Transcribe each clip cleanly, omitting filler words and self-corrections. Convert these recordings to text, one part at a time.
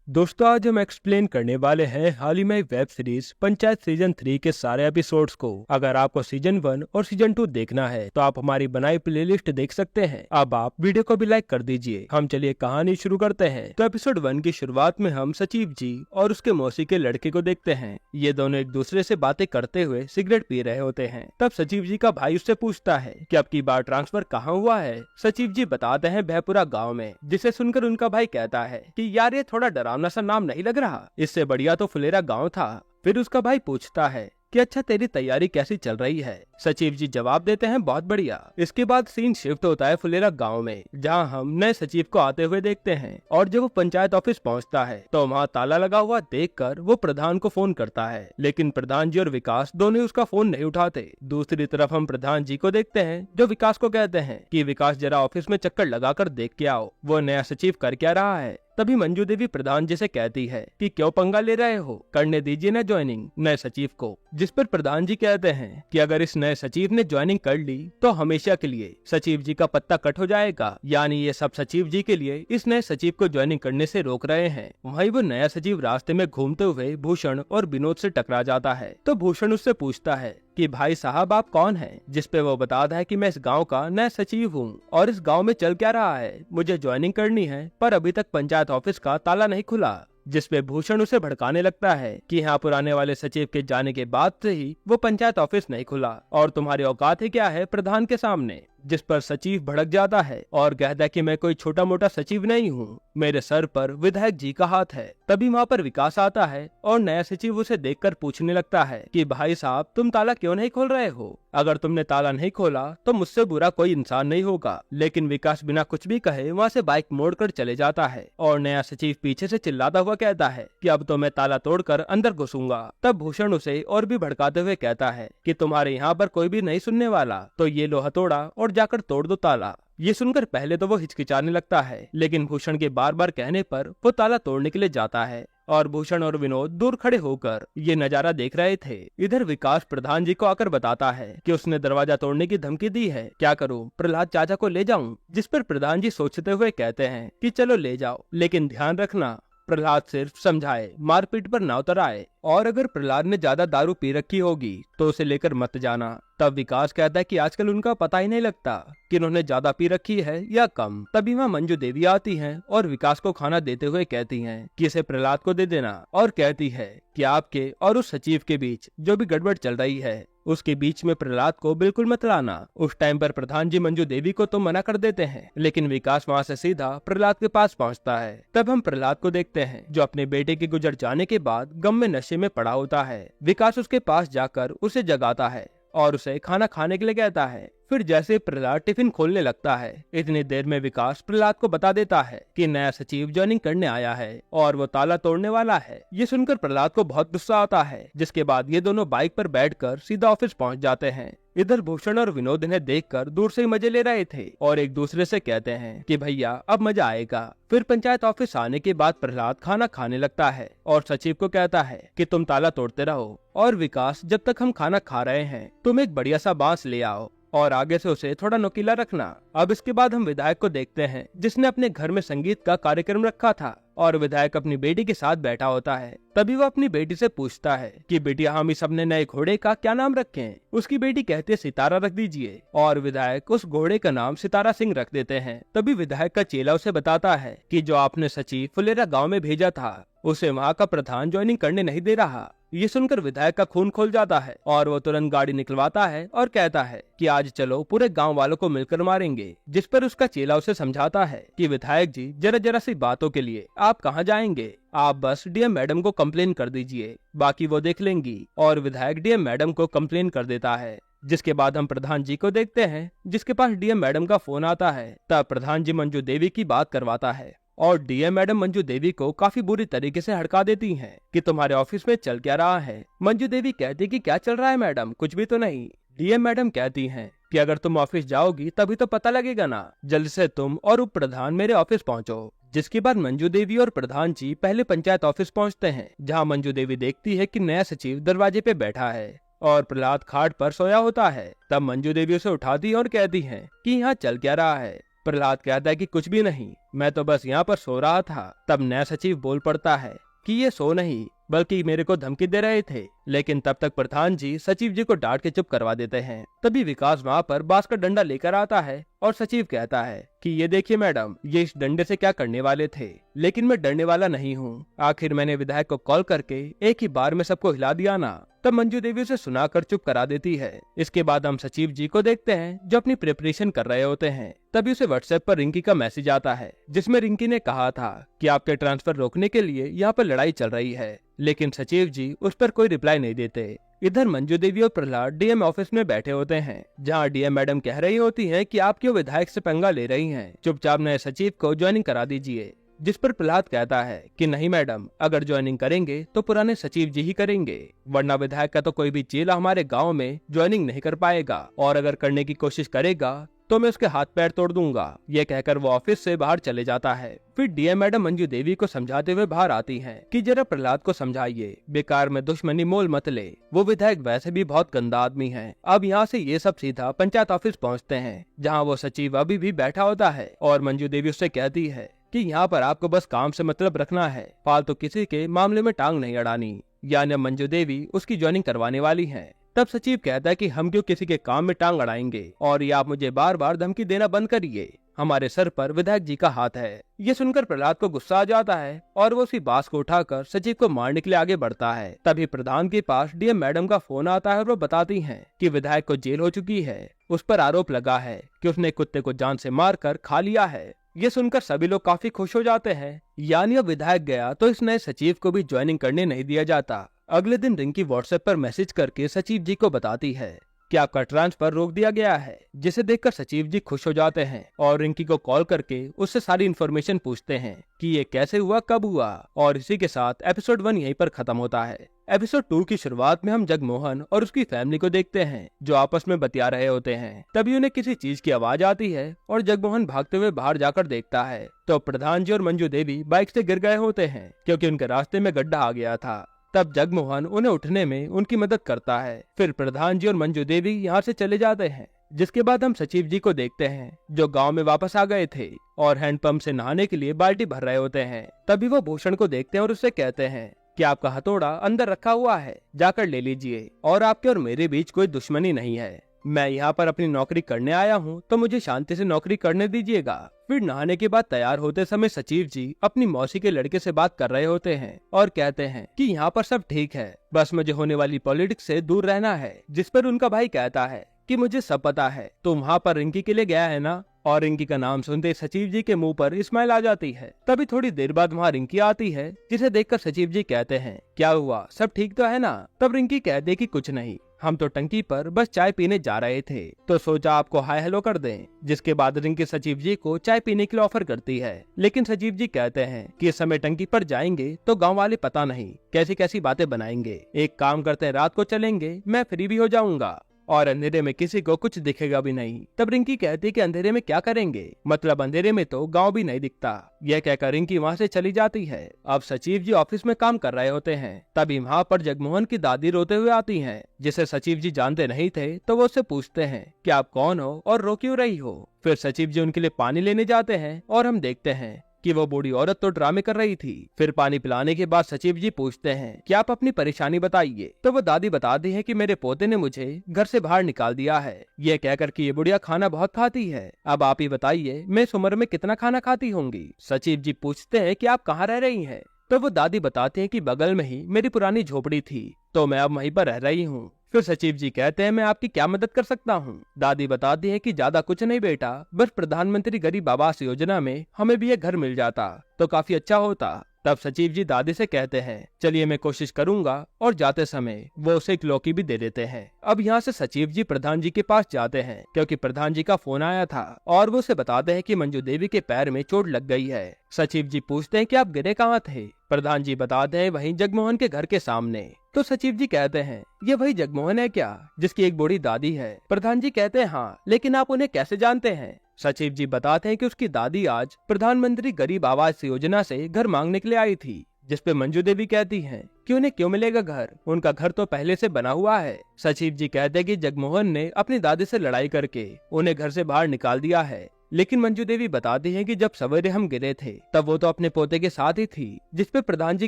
दोस्तों, आज हम एक्सप्लेन करने वाले हैं हाल ही में वेब सीरीज पंचायत सीजन 3 के सारे एपिसोड्स को। अगर आपको सीजन 1 और सीजन 2 देखना है तो आप हमारी बनाई प्लेलिस्ट देख सकते हैं। अब आप वीडियो को भी लाइक कर दीजिए। हम चलिए कहानी शुरू करते हैं। तो एपिसोड 1 की शुरुआत में हम सचिव जी और उसके मौसी के लड़के को देखते हैं। ये दोनों एक दूसरे से बातें करते हुए सिगरेट पी रहे होते हैं। तब सचिव जी का भाई उससे पूछता है कि अब की बार ट्रांसफर कहाँ हुआ है। सचिव जी बताते हैं भयपुरा गाँव में, जिसे सुनकर उनका भाई कहता है कि यार ये थोड़ा डरावना सा नाम नहीं लग रहा, इससे बढ़िया तो फुलेरा गांव था। फिर उसका भाई पूछता है कि अच्छा तेरी तैयारी कैसी चल रही है। सचिव जी जवाब देते हैं बहुत बढ़िया। इसके बाद सीन शिफ्ट होता है फुलेरा गांव में, जहां हम नए सचिव को आते हुए देखते हैं। और जब वो पंचायत ऑफिस पहुंचता है तो वहां ताला लगा हुआ देखकर वो प्रधान को फोन करता है, लेकिन प्रधान जी और विकास दोनों उसका फोन नहीं उठाते। दूसरी तरफ हम प्रधान जी को देखते हैं, जो विकास को कहते हैं कि विकास जरा ऑफिस में चक्कर लगाकर देख के आओ, वो नया सचिव कर क्या रहा है। तभी मंजू देवी प्रधान जी से कहती है कि क्यों पंगा ले रहे हो, करने दीजिए ना ज्वाइनिंग नए सचिव को। जिस पर प्रधान जी कहते हैं कि अगर इस नए सचिव ने ज्वाइनिंग कर ली तो हमेशा के लिए सचिव जी का पत्ता कट हो जाएगा। यानी ये सब सचिव जी के लिए इस नए सचिव को ज्वाइनिंग करने से रोक रहे हैं। वहीं वो नया सचिव रास्ते में घूमते हुए भूषण और विनोद से टकरा जाता है। तो भूषण उससे पूछता है कि भाई साहब आप कौन हैं, जिस पे वो बताता है कि मैं इस गांव का नया सचिव हूँ और इस गांव में चल क्या रहा है, मुझे ज्वाइनिंग करनी है पर अभी तक पंचायत ऑफिस का ताला नहीं खुला। जिसपे भूषण उसे भड़काने लगता है कि यहाँ पुराने वाले सचिव के जाने के बाद से ही वो पंचायत ऑफिस नहीं खुला और तुम्हारी औकात ही क्या है प्रधान के सामने। जिस पर सचिव भड़क जाता है और कहता है कि मैं कोई छोटा मोटा सचिव नहीं हूँ, मेरे सर पर विधायक जी का हाथ है। तभी वहाँ पर विकास आता है और नया सचिव उसे देखकर पूछने लगता है कि भाई साहब तुम ताला क्यों नहीं खोल रहे हो, अगर तुमने ताला नहीं खोला तो मुझसे बुरा कोई इंसान नहीं होगा। लेकिन विकास बिना कुछ भी कहे वहाँ से बाइक मोड़कर चले जाता है और नया सचिव पीछे से चिल्लाता हुआ कहता है कि अब तो मैं ताला तोड़कर अंदर घुसूंगा। तब भूषण उसे और भी भड़काते हुए कहता है कि तुम्हारे यहाँ पर कोई भी नहीं सुनने वाला, तो ये लो हथौड़ा और जाकर तोड़ दो ताला। ये सुनकर पहले तो वो हिचकिचाने लगता है, लेकिन भूषण के बार बार कहने पर वो ताला तोड़ने के लिए जाता है और भूषण और विनोद दूर खड़े होकर ये नजारा देख रहे थे। इधर विकास प्रधान जी को आकर बताता है कि उसने दरवाजा तोड़ने की धमकी दी है, क्या करूं, प्रहलाद चाचा को ले जाऊं। जिस पर प्रधान जी सोचते हुए कहते हैं कि चलो ले जाओ, लेकिन ध्यान रखना प्रहलाद सिर्फ समझाए, मारपीट पर ना उतर आए, और अगर प्रहलाद ने ज्यादा दारू पी रखी होगी तो उसे लेकर मत जाना। तब विकास कहता है कि आजकल उनका पता ही नहीं लगता कि उन्होंने ज्यादा पी रखी है या कम। तभी वहाँ मंजू देवी आती हैं और विकास को खाना देते हुए कहती हैं कि इसे प्रहलाद को दे देना, और कहती है कि आपके और उस सचिव के बीच जो भी गड़बड़ चल रही है उसके बीच में प्रहलाद को बिल्कुल मत लाना। उस टाइम पर प्रधान जी मंजू देवी को तो मना कर देते हैं, लेकिन विकास वहाँ से सीधा प्रहलाद के पास पहुँचता है। तब हम प्रहलाद को देखते हैं, जो अपने बेटे के गुजर जाने के बाद गम में नशे में पड़ा होता है। विकास उसके पास जाकर उसे जगाता है और उसे खाना खाने के लिए कहता है। फिर जैसे प्रहलाद टिफिन खोलने लगता है, इतनी देर में विकास प्रहलाद को बता देता है कि नया सचिव ज्वाइनिंग करने आया है और वो ताला तोड़ने वाला है। ये सुनकर प्रहलाद को बहुत गुस्सा आता है, जिसके बाद ये दोनों बाइक पर बैठकर सीधा ऑफिस पहुंच जाते हैं। इधर भूषण और विनोद इन्हें देखकर दूर से ही मजे ले रहे थे और एक दूसरे से कहते हैं कि भैया अब मजा आएगा। फिर पंचायत ऑफिस आने के बाद प्रहलाद खाना खाने लगता है और सचिव को कहता है कि तुम ताला तोड़ते रहो और विकास जब तक हम खाना खा रहे हैं तुम एक बढ़िया सा बांस ले आओ और आगे से उसे थोड़ा नुकीला रखना। अब इसके बाद हम विधायक को देखते हैं, जिसने अपने घर में संगीत का कार्यक्रम रखा था और विधायक अपनी बेटी के साथ बैठा होता है। तभी वो अपनी बेटी से पूछता है कि बेटिया हम इस अपने नए घोड़े का क्या नाम रखें। उसकी बेटी कहती है सितारा रख दीजिए, और विधायक उस घोड़े का नाम सितारा सिंह रख देते हैं। तभी विधायक का चेला उसे बताता है कि जो आपने सचिव फुलेरा गाँव में भेजा था उसे वहाँ का प्रधान ज्वाइनिंग करने नहीं दे रहा। ये सुनकर विधायक का खून खोल जाता है और वो तुरंत गाड़ी निकलवाता है और कहता है कि आज चलो पूरे गांव वालों को मिलकर मारेंगे। जिस पर उसका चेला उसे समझाता है कि विधायक जी जरा जरा सी बातों के लिए आप कहां जाएंगे, आप बस डीएम मैडम को कंप्लेन कर दीजिए, बाकी वो देख लेंगी। और विधायक डीएम मैडम को कंप्लेन कर देता है। जिसके बाद हम प्रधान जी को देखते हैं, जिसके पास डीएम मैडम का फोन आता है। तब प्रधान जी मंजू देवी की बात करवाता है और डीएम मैडम मंजू देवी को काफी बुरी तरीके से हड़का देती हैं कि तुम्हारे ऑफिस में चल क्या रहा है। मंजू देवी कहती कि क्या चल रहा है मैडम, कुछ भी तो नहीं। डीएम मैडम कहती हैं कि अगर तुम ऑफिस जाओगी तभी तो पता लगेगा ना, जल्द से तुम और उप प्रधान मेरे ऑफिस पहुंचो। जिसके बाद मंजू देवी और प्रधान जी पहले पंचायत ऑफिस पहुंचते हैं, जहां मंजू देवी देखती है कि नया सचिव दरवाजे पे बैठा है और प्रहलाद खाट पर सोया होता है। तब मंजू देवी उसे उठाती और कहती है कि यहाँ चल क्या रहा है। प्रहलाद कहता है कि कुछ भी नहीं, मैं तो बस यहाँ पर सो रहा था। तब नया सचिव बोल पड़ता है कि ये सो नहीं बल्कि मेरे को धमकी दे रहे थे। लेकिन तब तक प्रधान जी सचिव जी को डांट के चुप करवा देते हैं। तभी विकास वहाँ पर बांस का डंडा लेकर आता है और सचिव कहता है कि ये देखिए मैडम, ये इस डंडे से क्या करने वाले थे, लेकिन मैं डरने वाला नहीं हूँ। आखिर मैंने विधायक को कॉल करके एक ही बार में सबको हिला दिया ना। तब मंजू देवी उसे सुनाकर चुप करा देती है। इसके बाद हम सचिव जी को देखते हैं जो अपनी प्रिपरेशन कर रहे होते हैं। तभी उसे व्हाट्सएप पर रिंकी का मैसेज आता है जिसमें रिंकी ने कहा था कि आपके ट्रांसफर रोकने के लिए यहाँ पर लड़ाई चल रही है, लेकिन सचिव जी उस पर कोई रिप्लाई नहीं देते। इधर मंजू देवी और प्रहलाद डीएम ऑफिस में बैठे होते हैं, जहां डीएम मैडम कह रही होती हैं कि आप क्यों विधायक से पंगा ले रही हैं, चुपचाप नए सचिव को ज्वाइनिंग करा दीजिए। जिस पर प्रहलाद कहता है कि नहीं मैडम, अगर ज्वाइनिंग करेंगे तो पुराने सचिव जी ही करेंगे, वरना विधायक का तो कोई भी चेला हमारे गाँव में ज्वाइनिंग नहीं कर पाएगा, और अगर करने की कोशिश करेगा तो मैं उसके हाथ पैर तोड़ दूंगा। ये कहकर वो ऑफिस से बाहर चले जाता है। फिर डीएम मैडम मंजू देवी को समझाते हुए बाहर आती हैं कि जरा प्रहलाद को समझाइए, बेकार में दुश्मनी मोल मत ले, वो विधायक वैसे भी बहुत गंदा आदमी है। अब यहाँ से ये सब सीधा पंचायत ऑफिस पहुँचते हैं, जहाँ वो सचिव अभी भी बैठा होता है और मंजू देवी उससे कहती है कि यहाँ पर आपको बस काम से मतलब रखना है, फालतू किसी के मामले में टांग नहीं अड़ानी। यानी मंजू देवी उसकी ज्वाइनिंग करवाने वाली है। तब सचिव कहता है कि हम क्यों किसी के काम में टांग अड़ाएंगे, और ये आप मुझे बार बार धमकी देना बंद करिए, हमारे सर पर विधायक जी का हाथ है। ये सुनकर प्रहलाद को गुस्सा आ जाता है और वो उसी बांस को उठाकर सचिव को मारने के लिए आगे बढ़ता है। तभी प्रधान के पास डीएम मैडम का फोन आता है और वो बताती हैं कि विधायक को जेल हो चुकी है। उस पर आरोप लगा है कि उसने कुत्ते को जान से मारकर खा लिया है। ये सुनकर सभी लोग काफी खुश हो जाते हैं। यानी अब विधायक गया तो इस नए सचिव को भी ज्वाइनिंग करने नहीं दिया जाता। अगले दिन रिंकी व्हाट्सएप पर मैसेज करके सचिव जी को बताती है कि आपका ट्रांसफर रोक दिया गया है, जिसे देखकर सचिव जी खुश हो जाते हैं और रिंकी को कॉल करके उससे सारी इन्फॉर्मेशन पूछते हैं कि ये कैसे हुआ, कब हुआ। और इसी के साथ एपिसोड 1 यहीं पर खत्म होता है। एपिसोड 2 की शुरुआत में हम जगमोहन और उसकी फैमिली को देखते हैं जो आपस में बतिया रहे होते हैं। तभी उन्हें किसी चीज की आवाज आती है और जगमोहन भागते हुए बाहर जाकर देखता है तो प्रधान जी और मंजू देवी बाइक से गिर गए होते हैं क्योंकि उनके रास्ते में गड्ढा आ गया था। तब जगमोहन उन्हें उठने में उनकी मदद करता है। फिर प्रधान जी और मंजू देवी यहाँ से चले जाते हैं। जिसके बाद हम सचिव जी को देखते हैं जो गांव में वापस आ गए थे और हैंडपंप से नहाने के लिए बाल्टी भर रहे होते हैं। तभी वो भूषण को देखते हैं और उससे कहते हैं कि आपका हथौड़ा अंदर रखा हुआ है, जाकर ले लीजिए, और आपके और मेरे बीच कोई दुश्मनी नहीं है। मैं यहाँ पर अपनी नौकरी करने आया हूँ तो मुझे शांति से नौकरी करने दीजिएगा। फिर नहाने के बाद तैयार होते समय सचिव जी अपनी मौसी के लड़के से बात कर रहे होते हैं और कहते हैं कि यहाँ पर सब ठीक है, बस मुझे होने वाली पॉलिटिक्स से दूर रहना है। जिस पर उनका भाई कहता है कि मुझे सब पता है, तुम वहाँ पर रिंकी के लिए गया है ना। और रिंकी का नाम सुनते सचिव जी के मुंह पर स्माइल आ जाती है। तभी थोड़ी देर बाद वहाँ रिंकी आती है जिसे देखकर सचिव जी कहते हैं क्या हुआ, सब ठीक तो है ना। तब रिंकी कहती है कि कुछ नहीं, हम तो टंकी पर बस चाय पीने जा रहे थे तो सोचा आपको हाय हेलो कर दें। जिसके बाद रिंकी सचिव जी को चाय पीने के लिए ऑफर करती है, लेकिन सचिव जी कहते हैं कि इस समय टंकी पर जाएंगे तो गांव वाले पता नहीं कैसी कैसी बातें बनाएंगे। एक काम करते हैं, रात को चलेंगे, मैं फ्री भी हो जाऊंगा और अंधेरे में किसी को कुछ दिखेगा भी नहीं। तब रिंकी कहती कि अंधेरे में क्या करेंगे, मतलब अंधेरे में तो गांव भी नहीं दिखता। यह कहकर रिंकी वहां से चली जाती है। अब सचिव जी ऑफिस में काम कर रहे होते हैं। तभी वहां पर जगमोहन की दादी रोते हुए आती हैं, जिसे सचिव जी जानते नहीं थे तो वो उससे पूछते हैं कि आप कौन हो और रो क्यों रही हो। फिर सचिव जी उनके लिए पानी लेने जाते हैं और हम देखते हैं कि वो बूढ़ी औरत तो ड्रामे कर रही थी। फिर पानी पिलाने के बाद सचिव जी पूछते हैं कि आप अपनी परेशानी बताइए। तो वो दादी बताती है कि मेरे पोते ने मुझे घर से बाहर निकाल दिया है, ये कहकर कि ये बुढ़िया खाना बहुत खाती है। अब आप ही बताइए मैं इस उम्र में कितना खाना खाती होंगी। सचिव जी पूछते हैं कि आप कहाँ रह रही हैं। तो वो दादी बताते हैं कि बगल में ही मेरी पुरानी झोपड़ी थी तो मैं अब वहीं पर रह रही हूँ। फिर सचिव जी कहते हैं मैं आपकी क्या मदद कर सकता हूँ। दादी बताती है कि ज्यादा कुछ नहीं बेटा, बस प्रधानमंत्री गरीब आवास योजना में हमें भी एक घर मिल जाता तो काफी अच्छा होता। तब सचिव जी दादी से कहते हैं चलिए मैं कोशिश करूंगा, और जाते समय वो उसे एक लौकी भी दे देते हैं। अब यहाँ से सचिव जी प्रधान जी के पास जाते हैं क्योंकि प्रधान जी का फोन आया था और वो उसे बताते हैं कि मंजू देवी के पैर में चोट लग गई है। सचिव जी पूछते हैं कि आप गिरे कहाँ थे। प्रधान जी बताते हैं वहीं जगमोहन के घर के सामने। तो सचिव जी कहते हैं ये वही जगमोहन है क्या जिसकी एक बूढ़ी दादी है। प्रधान जी कहते हैं हाँ, लेकिन आप उन्हें कैसे जानते हैं। सचिव जी बताते हैं कि उसकी दादी आज प्रधानमंत्री गरीब आवास योजना से घर मांगने के लिए आई थी। जिस पे मंजू देवी कहती हैं कि उन्हें क्यों मिलेगा घर, उनका घर तो पहले से बना हुआ है। सचिव जी कहते हैं कि जगमोहन ने अपनी दादी से लड़ाई करके उन्हें घर से बाहर निकाल दिया है, लेकिन मंजू देवी बताती है कि जब सवेरे हम गिरे थे तब वो तो अपने पोते के साथ ही थी, जिसपे प्रधान जी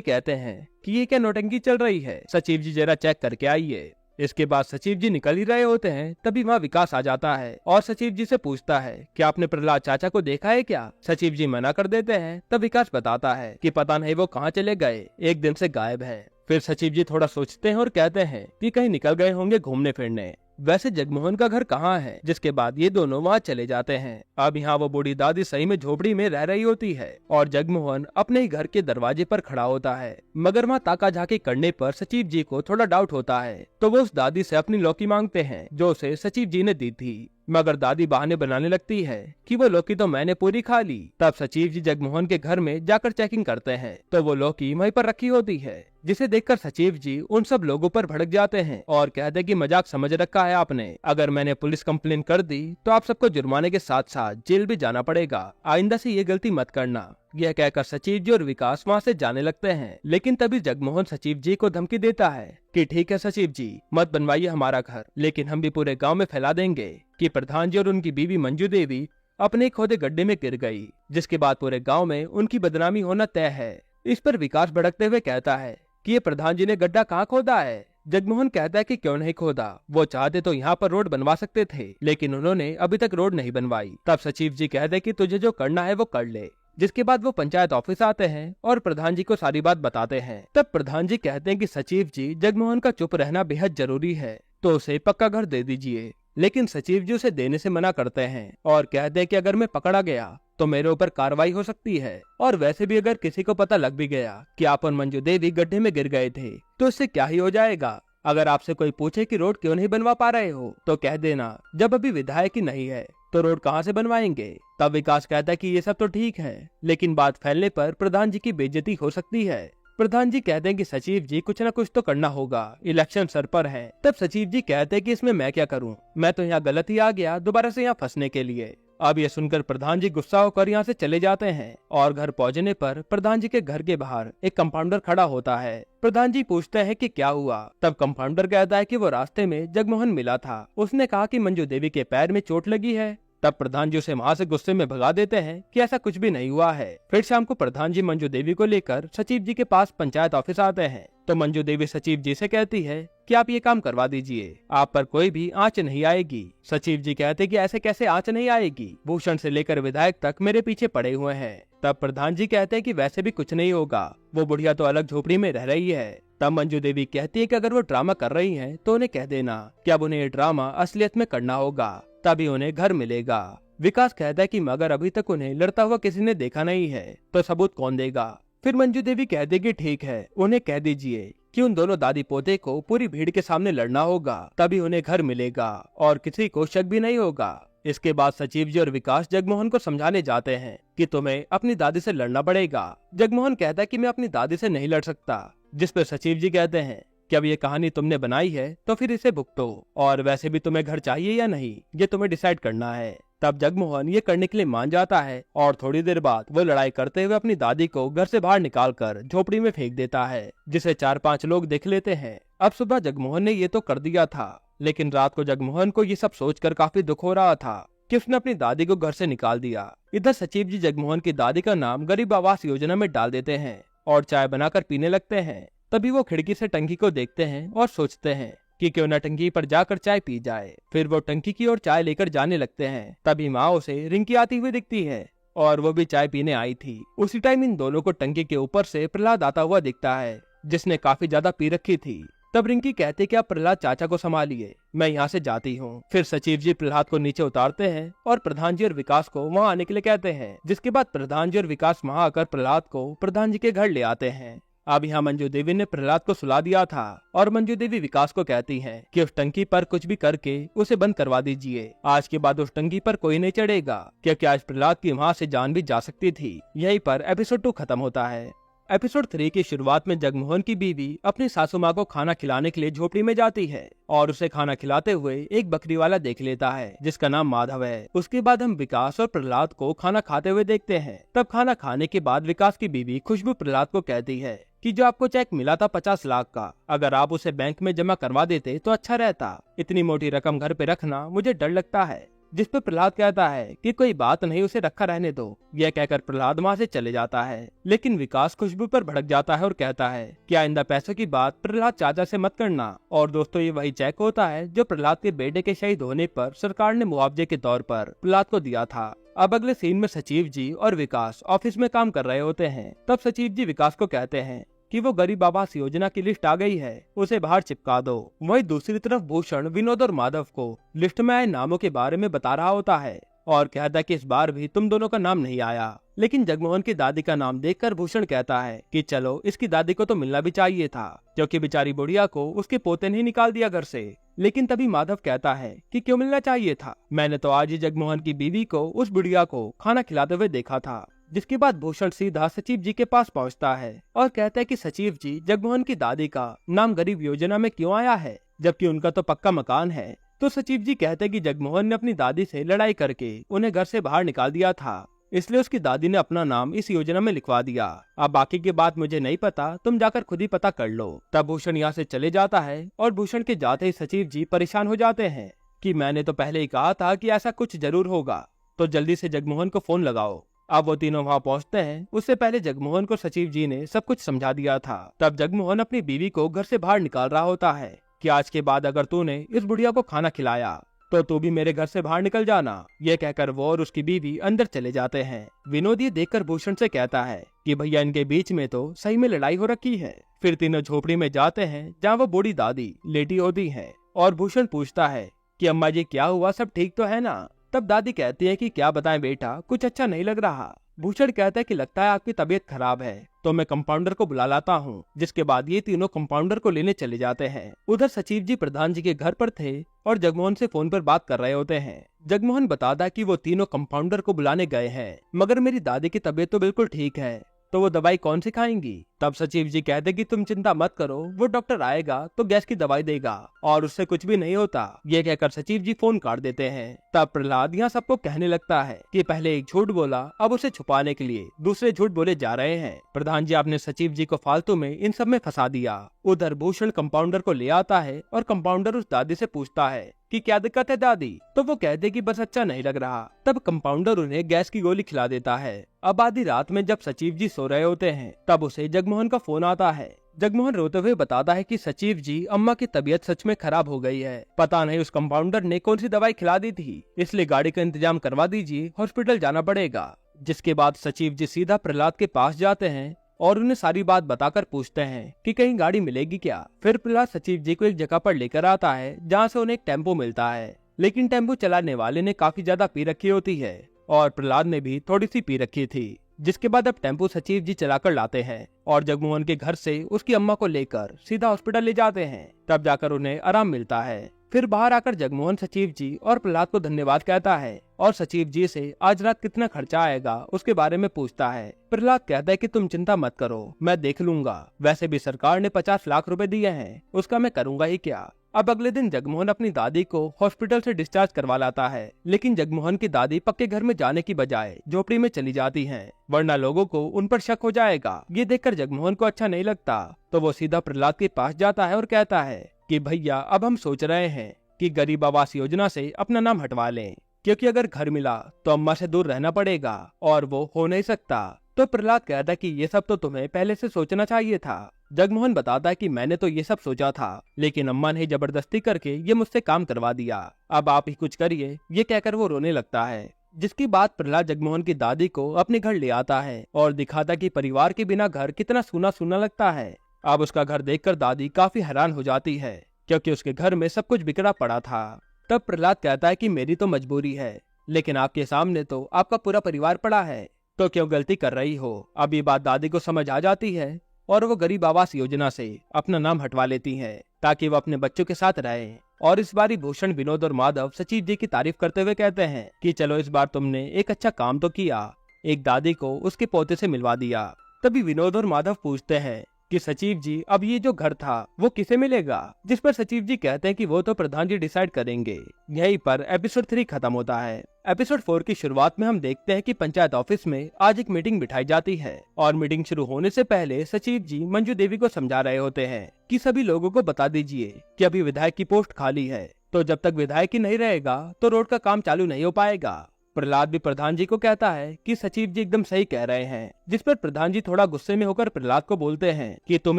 कहते हैं कि ये क्या नौटंकी चल रही है, सचिव जी जरा चेक करके आइए। इसके बाद सचिव जी निकल ही रहे होते हैं, तभी वहाँ विकास आ जाता है और सचिव जी से पूछता है कि आपने प्रहलाद चाचा को देखा है क्या। सचिव जी मना कर देते हैं। तब विकास बताता है कि पता नहीं वो कहाँ चले गए, एक दिन से गायब है। फिर सचिव जी थोड़ा सोचते हैं और कहते हैं कि कहीं निकल गए होंगे घूमने फिरने। वैसे जगमोहन का घर कहाँ है, जिसके बाद ये दोनों वहाँ चले जाते हैं। अब यहाँ वो बूढ़ी दादी सही में झोपड़ी में रह रही होती है और जगमोहन अपने ही घर के दरवाजे पर खड़ा होता है, मगर वहाँ ताका झाकी करने पर सचिव जी को थोड़ा डाउट होता है, तो वो उस दादी से अपनी लौकी मांगते हैं जो उसे सचिव जी ने दी थी। मगर दादी बहाने बनाने लगती है कि वो लौकी तो मैंने पूरी खा ली। तब सचिव जी जगमोहन के घर में जाकर चेकिंग करते हैं तो वो लौकी वहीं पर रखी होती है, जिसे देखकर सचिव जी उन सब लोगों पर भड़क जाते हैं और कहते कि मजाक समझ रखा है आपने, अगर मैंने पुलिस कंप्लेन कर दी तो आप सबको जुर्माने के साथ साथ जेल भी जाना पड़ेगा, आइंदा से ये गलती मत करना। यह कहकर सचिव जी और विकास वहाँ से जाने लगते हैं, लेकिन तभी जगमोहन सचिव जी को धमकी देता है कि ठीक है सचिव जी, मत बनवाइए हमारा घर, लेकिन हम भी पूरे गांव में फैला देंगे कि प्रधान जी और उनकी बीवी मंजू देवी अपने खोदे गड्ढे में गिर गई, जिसके बाद पूरे गांव में उनकी बदनामी होना तय है। इस पर विकास भड़कते हुए कहता है कि ये प्रधान जी ने गड्ढा कहाँ खोदा है। जगमोहन कहता है कि क्यों नहीं खोदा, वो चाहते तो यहाँ पर रोड बनवा सकते थे, लेकिन उन्होंने अभी तक रोड नहीं बनवाई। तब सचिव जी कहते कि तुझे जो करना है वो कर ले। जिसके बाद वो पंचायत ऑफिस आते हैं और प्रधान जी को सारी बात बताते हैं। तब प्रधान जी कहते हैं कि सचिव जी जगमोहन का चुप रहना बेहद जरूरी है, तो उसे पक्का घर दे दीजिए। लेकिन सचिव जी उसे देने से मना करते हैं और कहते हैं कि अगर मैं पकड़ा गया तो मेरे ऊपर कार्रवाई हो सकती है, और वैसे भी अगर किसी को पता लग भी गया कि आप और मंजू देवी गड्ढे में गिर गए थे तो इससे क्या ही हो जाएगा। अगर आपसे कोई पूछे कि रोड क्यों नहीं बनवा पा रहे हो तो कह देना जब अभी विधायक ही नहीं है तो रोड कहाँ से बनवाएंगे। तब विकास कहता है कि ये सब तो ठीक है, लेकिन बात फैलने पर प्रधान जी की बेइज्जती हो सकती है। प्रधान जी कहते हैं कि सचिव जी कुछ न कुछ तो करना होगा, इलेक्शन सर पर है। तब सचिव जी कहते हैं कि इसमें मैं क्या करूं, मैं तो यहाँ गलत ही आ गया दोबारा से यहाँ फंसने के लिए। अब ये सुनकर प्रधान जी गुस्सा होकर यहाँ से चले जाते हैं और घर पहुँचने पर प्रधान जी के घर के बाहर एक कंपाउंडर खड़ा होता है। प्रधान जी पूछते हैं कि क्या हुआ। तब कंपाउंडर कहता है कि वो रास्ते में जगमोहन मिला था, उसने कहा कि मंजू देवी के पैर में चोट लगी है। तब प्रधान जी उसे वहाँ से गुस्से में भगा देते हैं कि ऐसा कुछ भी नहीं हुआ है। फिर शाम को प्रधान जी मंजू देवी को लेकर सचिव जी के पास पंचायत ऑफिस आते हैं, तो मंजू देवी सचिव जी से कहती है कि आप ये काम करवा दीजिए, आप पर कोई भी आंच नहीं आएगी। सचिव जी कहते कि ऐसे कैसे आंच नहीं आएगी, भूषण से लेकर विधायक तक मेरे पीछे पड़े हुए हैं। तब प्रधान जी कहते हैं कि वैसे भी कुछ नहीं होगा, वो बुढ़िया तो अलग झोपड़ी में रह रही है। तब मंजू देवी कहती है कि अगर वो ड्रामा कर रही हैं तो उन्हें कह देना कि अब उन्हें ये ड्रामा असलियत में करना होगा, तभी उन्हें घर मिलेगा। विकास कहता है कि मगर अभी तक उन्हें लड़ता हुआ किसी ने देखा नहीं है तो सबूत कौन देगा। फिर मंजू देवी कहती है कि ठीक है, उन्हें कह दीजिए कि उन दोनों दादी पोते को पूरी भीड़ के सामने लड़ना होगा, तभी उन्हें घर मिलेगा और किसी को शक भी नहीं होगा। इसके बाद सचिव जी और विकास जगमोहन को समझाने जाते हैं कि तुम्हें अपनी दादी से लड़ना पड़ेगा। जगमोहन कहता है कि मैं अपनी दादी से नहीं लड़ सकता, जिस पर सचिव जी कहते हैं कि अब ये कहानी तुमने बनाई है तो फिर इसे भुगतो, और वैसे भी तुम्हें घर चाहिए या नहीं ये तुम्हें डिसाइड करना है। तब जगमोहन ये करने के लिए मान जाता है और थोड़ी देर बाद वो लड़ाई करते हुए अपनी दादी को घर से बाहर निकालकर झोपड़ी में फेंक देता है, जिसे 4-5 लोग देख लेते हैं। अब सुबह जगमोहन ने ये तो कर दिया था, लेकिन रात को जगमोहन को ये सब सोचकर काफी दुख हो रहा था कि उसने अपनी दादी को घर से निकाल दिया। इधर सचिव जी जगमोहन की दादी का नाम गरीब आवास योजना में डाल देते हैं और चाय बनाकर पीने लगते हैं। तभी वो खिड़की से टंकी को देखते हैं और सोचते हैं कि क्यों न टंकी पर जाकर चाय पी जाए। फिर वो टंकी की ओर चाय लेकर जाने लगते हैं। तभी माँ उसे रिंकी आती हुई दिखती है और वो भी चाय पीने आई थी। उसी टाइम इन दोनों को टंकी के ऊपर से प्रहलाद आता हुआ दिखता है, जिसने काफी ज्यादा पी रखी थी। तब रिंकी कहते कि आप प्रहलाद चाचा को संभालिए, मैं यहाँ से जाती हूँ। फिर सचिव जी प्रहलाद को नीचे उतारते हैं और प्रधान जी और विकास को वहाँ आने के लिए कहते हैं, जिसके बाद प्रधान जी और विकास वहाँ आकर प्रहलाद को प्रधान जी के घर ले आते हैं। अब यहाँ मंजू देवी ने प्रहलाद को सुला दिया था और मंजू देवी विकास को कहती हैं कि उस टंकी पर कुछ भी करके उसे बंद करवा दीजिए। आज के बाद उस टंकी पर कोई नहीं चढ़ेगा, क्योंकि आज प्रहलाद की वहाँ से जान भी जा सकती थी। यहीं पर एपिसोड 2 खत्म होता है। एपिसोड 3 की शुरुआत में जगमोहन की बीवी अपनी सासू माँ को खाना खिलाने के लिए झोपड़ी में जाती है और उसे खाना खिलाते हुए एक बकरी वाला देख लेता है जिसका नाम माधव है। उसके बाद हम विकास और प्रहलाद को खाना खाते हुए देखते हैं। तब खाना खाने के बाद विकास की बीवी खुशबू प्रहलाद को कहती है कि जो आपको चेक मिला था 50 लाख का, अगर आप उसे बैंक में जमा करवा देते तो अच्छा रहता। इतनी मोटी रकम घर पे रखना मुझे डर लगता है। जिसपे प्रहलाद कहता है कि कोई बात नहीं, उसे रखा रहने दो। यह कहकर प्रहलाद वहाँ से चले जाता है, लेकिन विकास खुशबू पर भड़क जाता है और कहता है कि आइंदा पैसों की बात प्रहलाद चाचा से मत करना। और दोस्तों, ये वही चेक होता है जो प्रहलाद के बेटे के शहीद होने पर सरकार ने मुआवजे के तौर पर प्रहलाद को दिया था। अब अगले सीन में सचिव जी और विकास ऑफिस में काम कर रहे होते हैं। तब सचिव जी विकास को कहते हैं कि वो गरीब आवास योजना की लिस्ट आ गई है, उसे बाहर चिपका दो। वहीं दूसरी तरफ भूषण विनोद और माधव को लिस्ट में आए नामों के बारे में बता रहा होता है और कहता है कि इस बार भी तुम दोनों का नाम नहीं आया। लेकिन जगमोहन की दादी का नाम देखकर भूषण कहता है कि चलो, इसकी दादी को तो मिलना भी चाहिए था, क्योंकि बेचारी बुढ़िया को उसके पोते ने ही निकाल दिया घर से। लेकिन तभी माधव कहता है कि क्यों मिलना चाहिए था, मैंने तो आज ही जगमोहन की बीवी को उस बुढ़िया को खाना खिलाते हुए देखा था। जिसके बाद भूषण सीधा सचिव जी के पास पहुंचता है और कहता है कि सचिव जी, जगमोहन की दादी का नाम गरीब योजना में क्यों आया है, जबकि उनका तो पक्का मकान है। तो सचिव जी कहते हैं कि जगमोहन ने अपनी दादी से लड़ाई करके उन्हें घर से बाहर निकाल दिया था, इसलिए उसकी दादी ने अपना नाम इस योजना में लिखवा दिया। अब बाकी की बात मुझे नहीं पता, तुम जाकर खुद ही पता कर लो। तब भूषण यहाँ से चले जाता है और भूषण के जाते ही सचिव जी परेशान हो जाते हैं कि मैंने तो पहले ही कहा था कि ऐसा कुछ जरूर होगा, तो जल्दी से जगमोहन को फोन लगाओ। अब वो तीनों वहाँ पहुँचते हैं। उससे पहले जगमोहन को सचिव जी ने सब कुछ समझा दिया था। तब जगमोहन अपनी बीवी को घर से बाहर निकाल रहा होता है कि आज के बाद अगर तूने इस बुढ़िया को खाना खिलाया तो तू भी मेरे घर से बाहर निकल जाना। ये कहकर वो और उसकी बीवी अंदर चले जाते हैं। विनोद ये देखकर भूषण से कहता है कि भैया, इनके बीच में तो सही में लड़ाई हो रखी है। फिर तीनों झोपड़ी में जाते हैं जहाँ वो बूढ़ी दादी लेटी होती है और भूषण पूछता है कि अम्मा जी क्या हुआ, सब ठीक तो है ना। तब दादी कहती है कि क्या बताएं बेटा, कुछ अच्छा नहीं लग रहा। भूषण कहता है कि लगता है आपकी तबीयत खराब है, तो मैं कंपाउंडर को बुला लाता हूँ। जिसके बाद ये तीनों कंपाउंडर को लेने चले जाते हैं। उधर सचिव जी प्रधान जी के घर पर थे और जगमोहन से फोन पर बात कर रहे होते हैं। जगमोहन बताता है कि वो तीनों कंपाउंडर को बुलाने गए हैं, मगर मेरी दादी की तबीयत तो बिल्कुल ठीक है, तो वो दवाई कौन सी खाएंगी। तब सचिव जी कहते कि तुम चिंता मत करो, वो डॉक्टर आएगा तो गैस की दवाई देगा और उससे कुछ भी नहीं होता। ये कहकर सचिव जी फोन काट देते हैं। तब प्रहलाद यहाँ सबको कहने लगता है कि पहले एक झूठ बोला, अब उसे छुपाने के लिए दूसरे झूठ बोले जा रहे हैं। प्रधान जी, आपने सचिव जी को फालतू में इन सब में फंसा दिया। उधर भूषण कंपाउंडर को ले आता है और कंपाउंडर उस दादी से पूछता है कि क्या दिक्कत है दादी, तो वो कहते कि बस अच्छा नहीं लग रहा। तब कंपाउंडर उन्हें गैस की गोली खिला देता है। अब आधी रात में जब सचिव जी सो रहे होते हैं तब उसे जगमोहन का फोन आता है। जगमोहन रोते हुए बताता है कि सचिव जी, अम्मा की तबीयत सच में खराब हो गई है, पता नहीं उस कंपाउंडर ने कौन सी दवाई खिला दी थी, इसलिए गाड़ी का इंतजाम करवा दीजिए, हॉस्पिटल जाना पड़ेगा। जिसके बाद सचिव जी सीधा प्रहलाद के पास जाते हैं और उन्हें सारी बात बताकर पूछते हैं कि कहीं गाड़ी मिलेगी क्या। फिर प्रहलाद सचिव जी को एक जगह पर लेकर आता है जहाँ से उन्हें एक टेम्पो मिलता है, लेकिन टेम्पो चलाने वाले ने काफी ज्यादा पी रखी होती है और प्रहलाद ने भी थोड़ी सी पी रखी थी। जिसके बाद अब टेम्पो सचिव जी चलाकर लाते हैं और जगमोहन के घर से उसकी अम्मा को लेकर सीधा हॉस्पिटल ले जाते हैं। तब जाकर उन्हें आराम मिलता है। फिर बाहर आकर जगमोहन सचिव जी और प्रहलाद को धन्यवाद कहता है और सचिव जी से आज रात कितना खर्चा आएगा उसके बारे में पूछता है। प्रहलाद कहता है कि तुम चिंता मत करो, मैं देख लूंगा, वैसे भी सरकार ने 50 लाख रुपए दिए हैं, उसका मैं करूंगा ही क्या। अब अगले दिन जगमोहन अपनी दादी को हॉस्पिटल से डिस्चार्ज करवा लाता है, लेकिन जगमोहन की दादी पक्के घर में जाने की बजाय झोपड़ी में चली जाती हैं, वरना लोगों को उन पर शक हो जाएगा। ये देखकर जगमोहन को अच्छा नहीं लगता, तो वो सीधा प्रहलाद के पास जाता है और कहता है कि भैया, अब हम सोच रहे हैं कि गरीब आवास योजना से अपना नाम हटवा लें, क्योंकि अगर घर मिला तो अम्मा से दूर रहना पड़ेगा और वो हो नहीं सकता। तो प्रहलाद कहता है कि ये सब तो तुम्हें पहले से सोचना चाहिए था। जगमोहन बताता है कि मैंने तो ये सब सोचा था, लेकिन अम्मा ने जबरदस्ती करके ये मुझसे काम करवा दिया, अब आप ही कुछ करिए। ये कहकर वो रोने लगता है। जिसकी बात प्रहलाद जगमोहन की दादी को अपने घर ले आता है और दिखाता कि परिवार के बिना घर कितना सूना सूना लगता है। अब उसका घर देखकर दादी काफी हैरान हो जाती है, क्योंकि उसके घर में सब कुछ बिखरा पड़ा था। तब प्रहलाद कहता है कि मेरी तो मजबूरी है, लेकिन आपके सामने तो आपका पूरा परिवार पड़ा है, तो क्यों गलती कर रही हो। अब ये बात दादी को समझ आ जाती है और वो गरीब आवास योजना से अपना नाम हटवा लेती हैं, ताकि वो अपने बच्चों के साथ रहे। और इस बार भूषण, विनोद और माधव सचिव जी की तारीफ करते हुए कहते हैं कि चलो, इस बार तुमने एक अच्छा काम तो किया, एक दादी को उसके पोते से मिलवा दिया। तभी विनोद और माधव पूछते हैं कि सचिव जी, अब ये जो घर था वो किसे मिलेगा। जिस पर सचिव जी कहते हैं कि वो तो प्रधान जी डिसाइड करेंगे। यहीं पर एपिसोड 3 खत्म होता है। एपिसोड 4 की शुरुआत में हम देखते हैं कि पंचायत ऑफिस में आज एक मीटिंग बिठाई जाती है और मीटिंग शुरू होने से पहले सचिव जी मंजू देवी को समझा रहे होते हैं कि सभी लोगों को बता दीजिए कि अभी विधायक की पोस्ट खाली है, तो जब तक विधायक ही नहीं रहेगा तो रोड का काम चालू नहीं हो पाएगा। प्रहलाद भी प्रधान जी को कहता है कि सचिव जी एकदम सही कह रहे हैं, जिस पर प्रधान जी थोड़ा गुस्से में होकर प्रहलाद को बोलते हैं कि तुम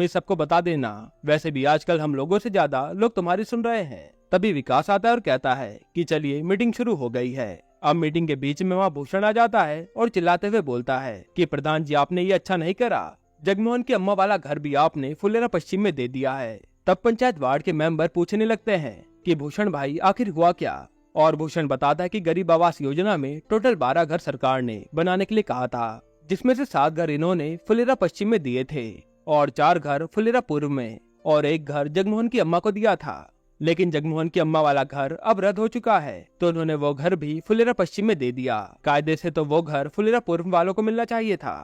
ही सबको बता देना, वैसे भी आजकल हम लोगों से ज्यादा लोग तुम्हारी सुन रहे हैं। तभी विकास आता है और कहता है कि चलिए मीटिंग शुरू हो गई है। अब मीटिंग के बीच में वहाँ भूषण आ जाता है और चिल्लाते हुए बोलता है कि प्रधान जी आपने ये अच्छा नहीं करा, जगमोहन की अम्मा वाला घर भी आपने फुलेरा पश्चिम में दे दिया है। तब पंचायत वार्ड के मेंबर पूछने लगते हैं कि भूषण भाई आखिर हुआ क्या, और भूषण बताता है कि गरीब आवास योजना में टोटल 12 घर सरकार ने बनाने के लिए कहा था, जिसमें से 7 घर इन्होंने फुलेरा पश्चिम में दिए थे और 4 घर फुलेरा पूर्व में और 1 घर जगमोहन की अम्मा को दिया था। लेकिन जगमोहन की अम्मा वाला घर अब रद्द हो चुका है, तो उन्होंने वो घर भी फुलेरा पश्चिम में दे दिया। कायदे से तो वो घर फुलेरा पूर्व वालों को मिलना चाहिए था।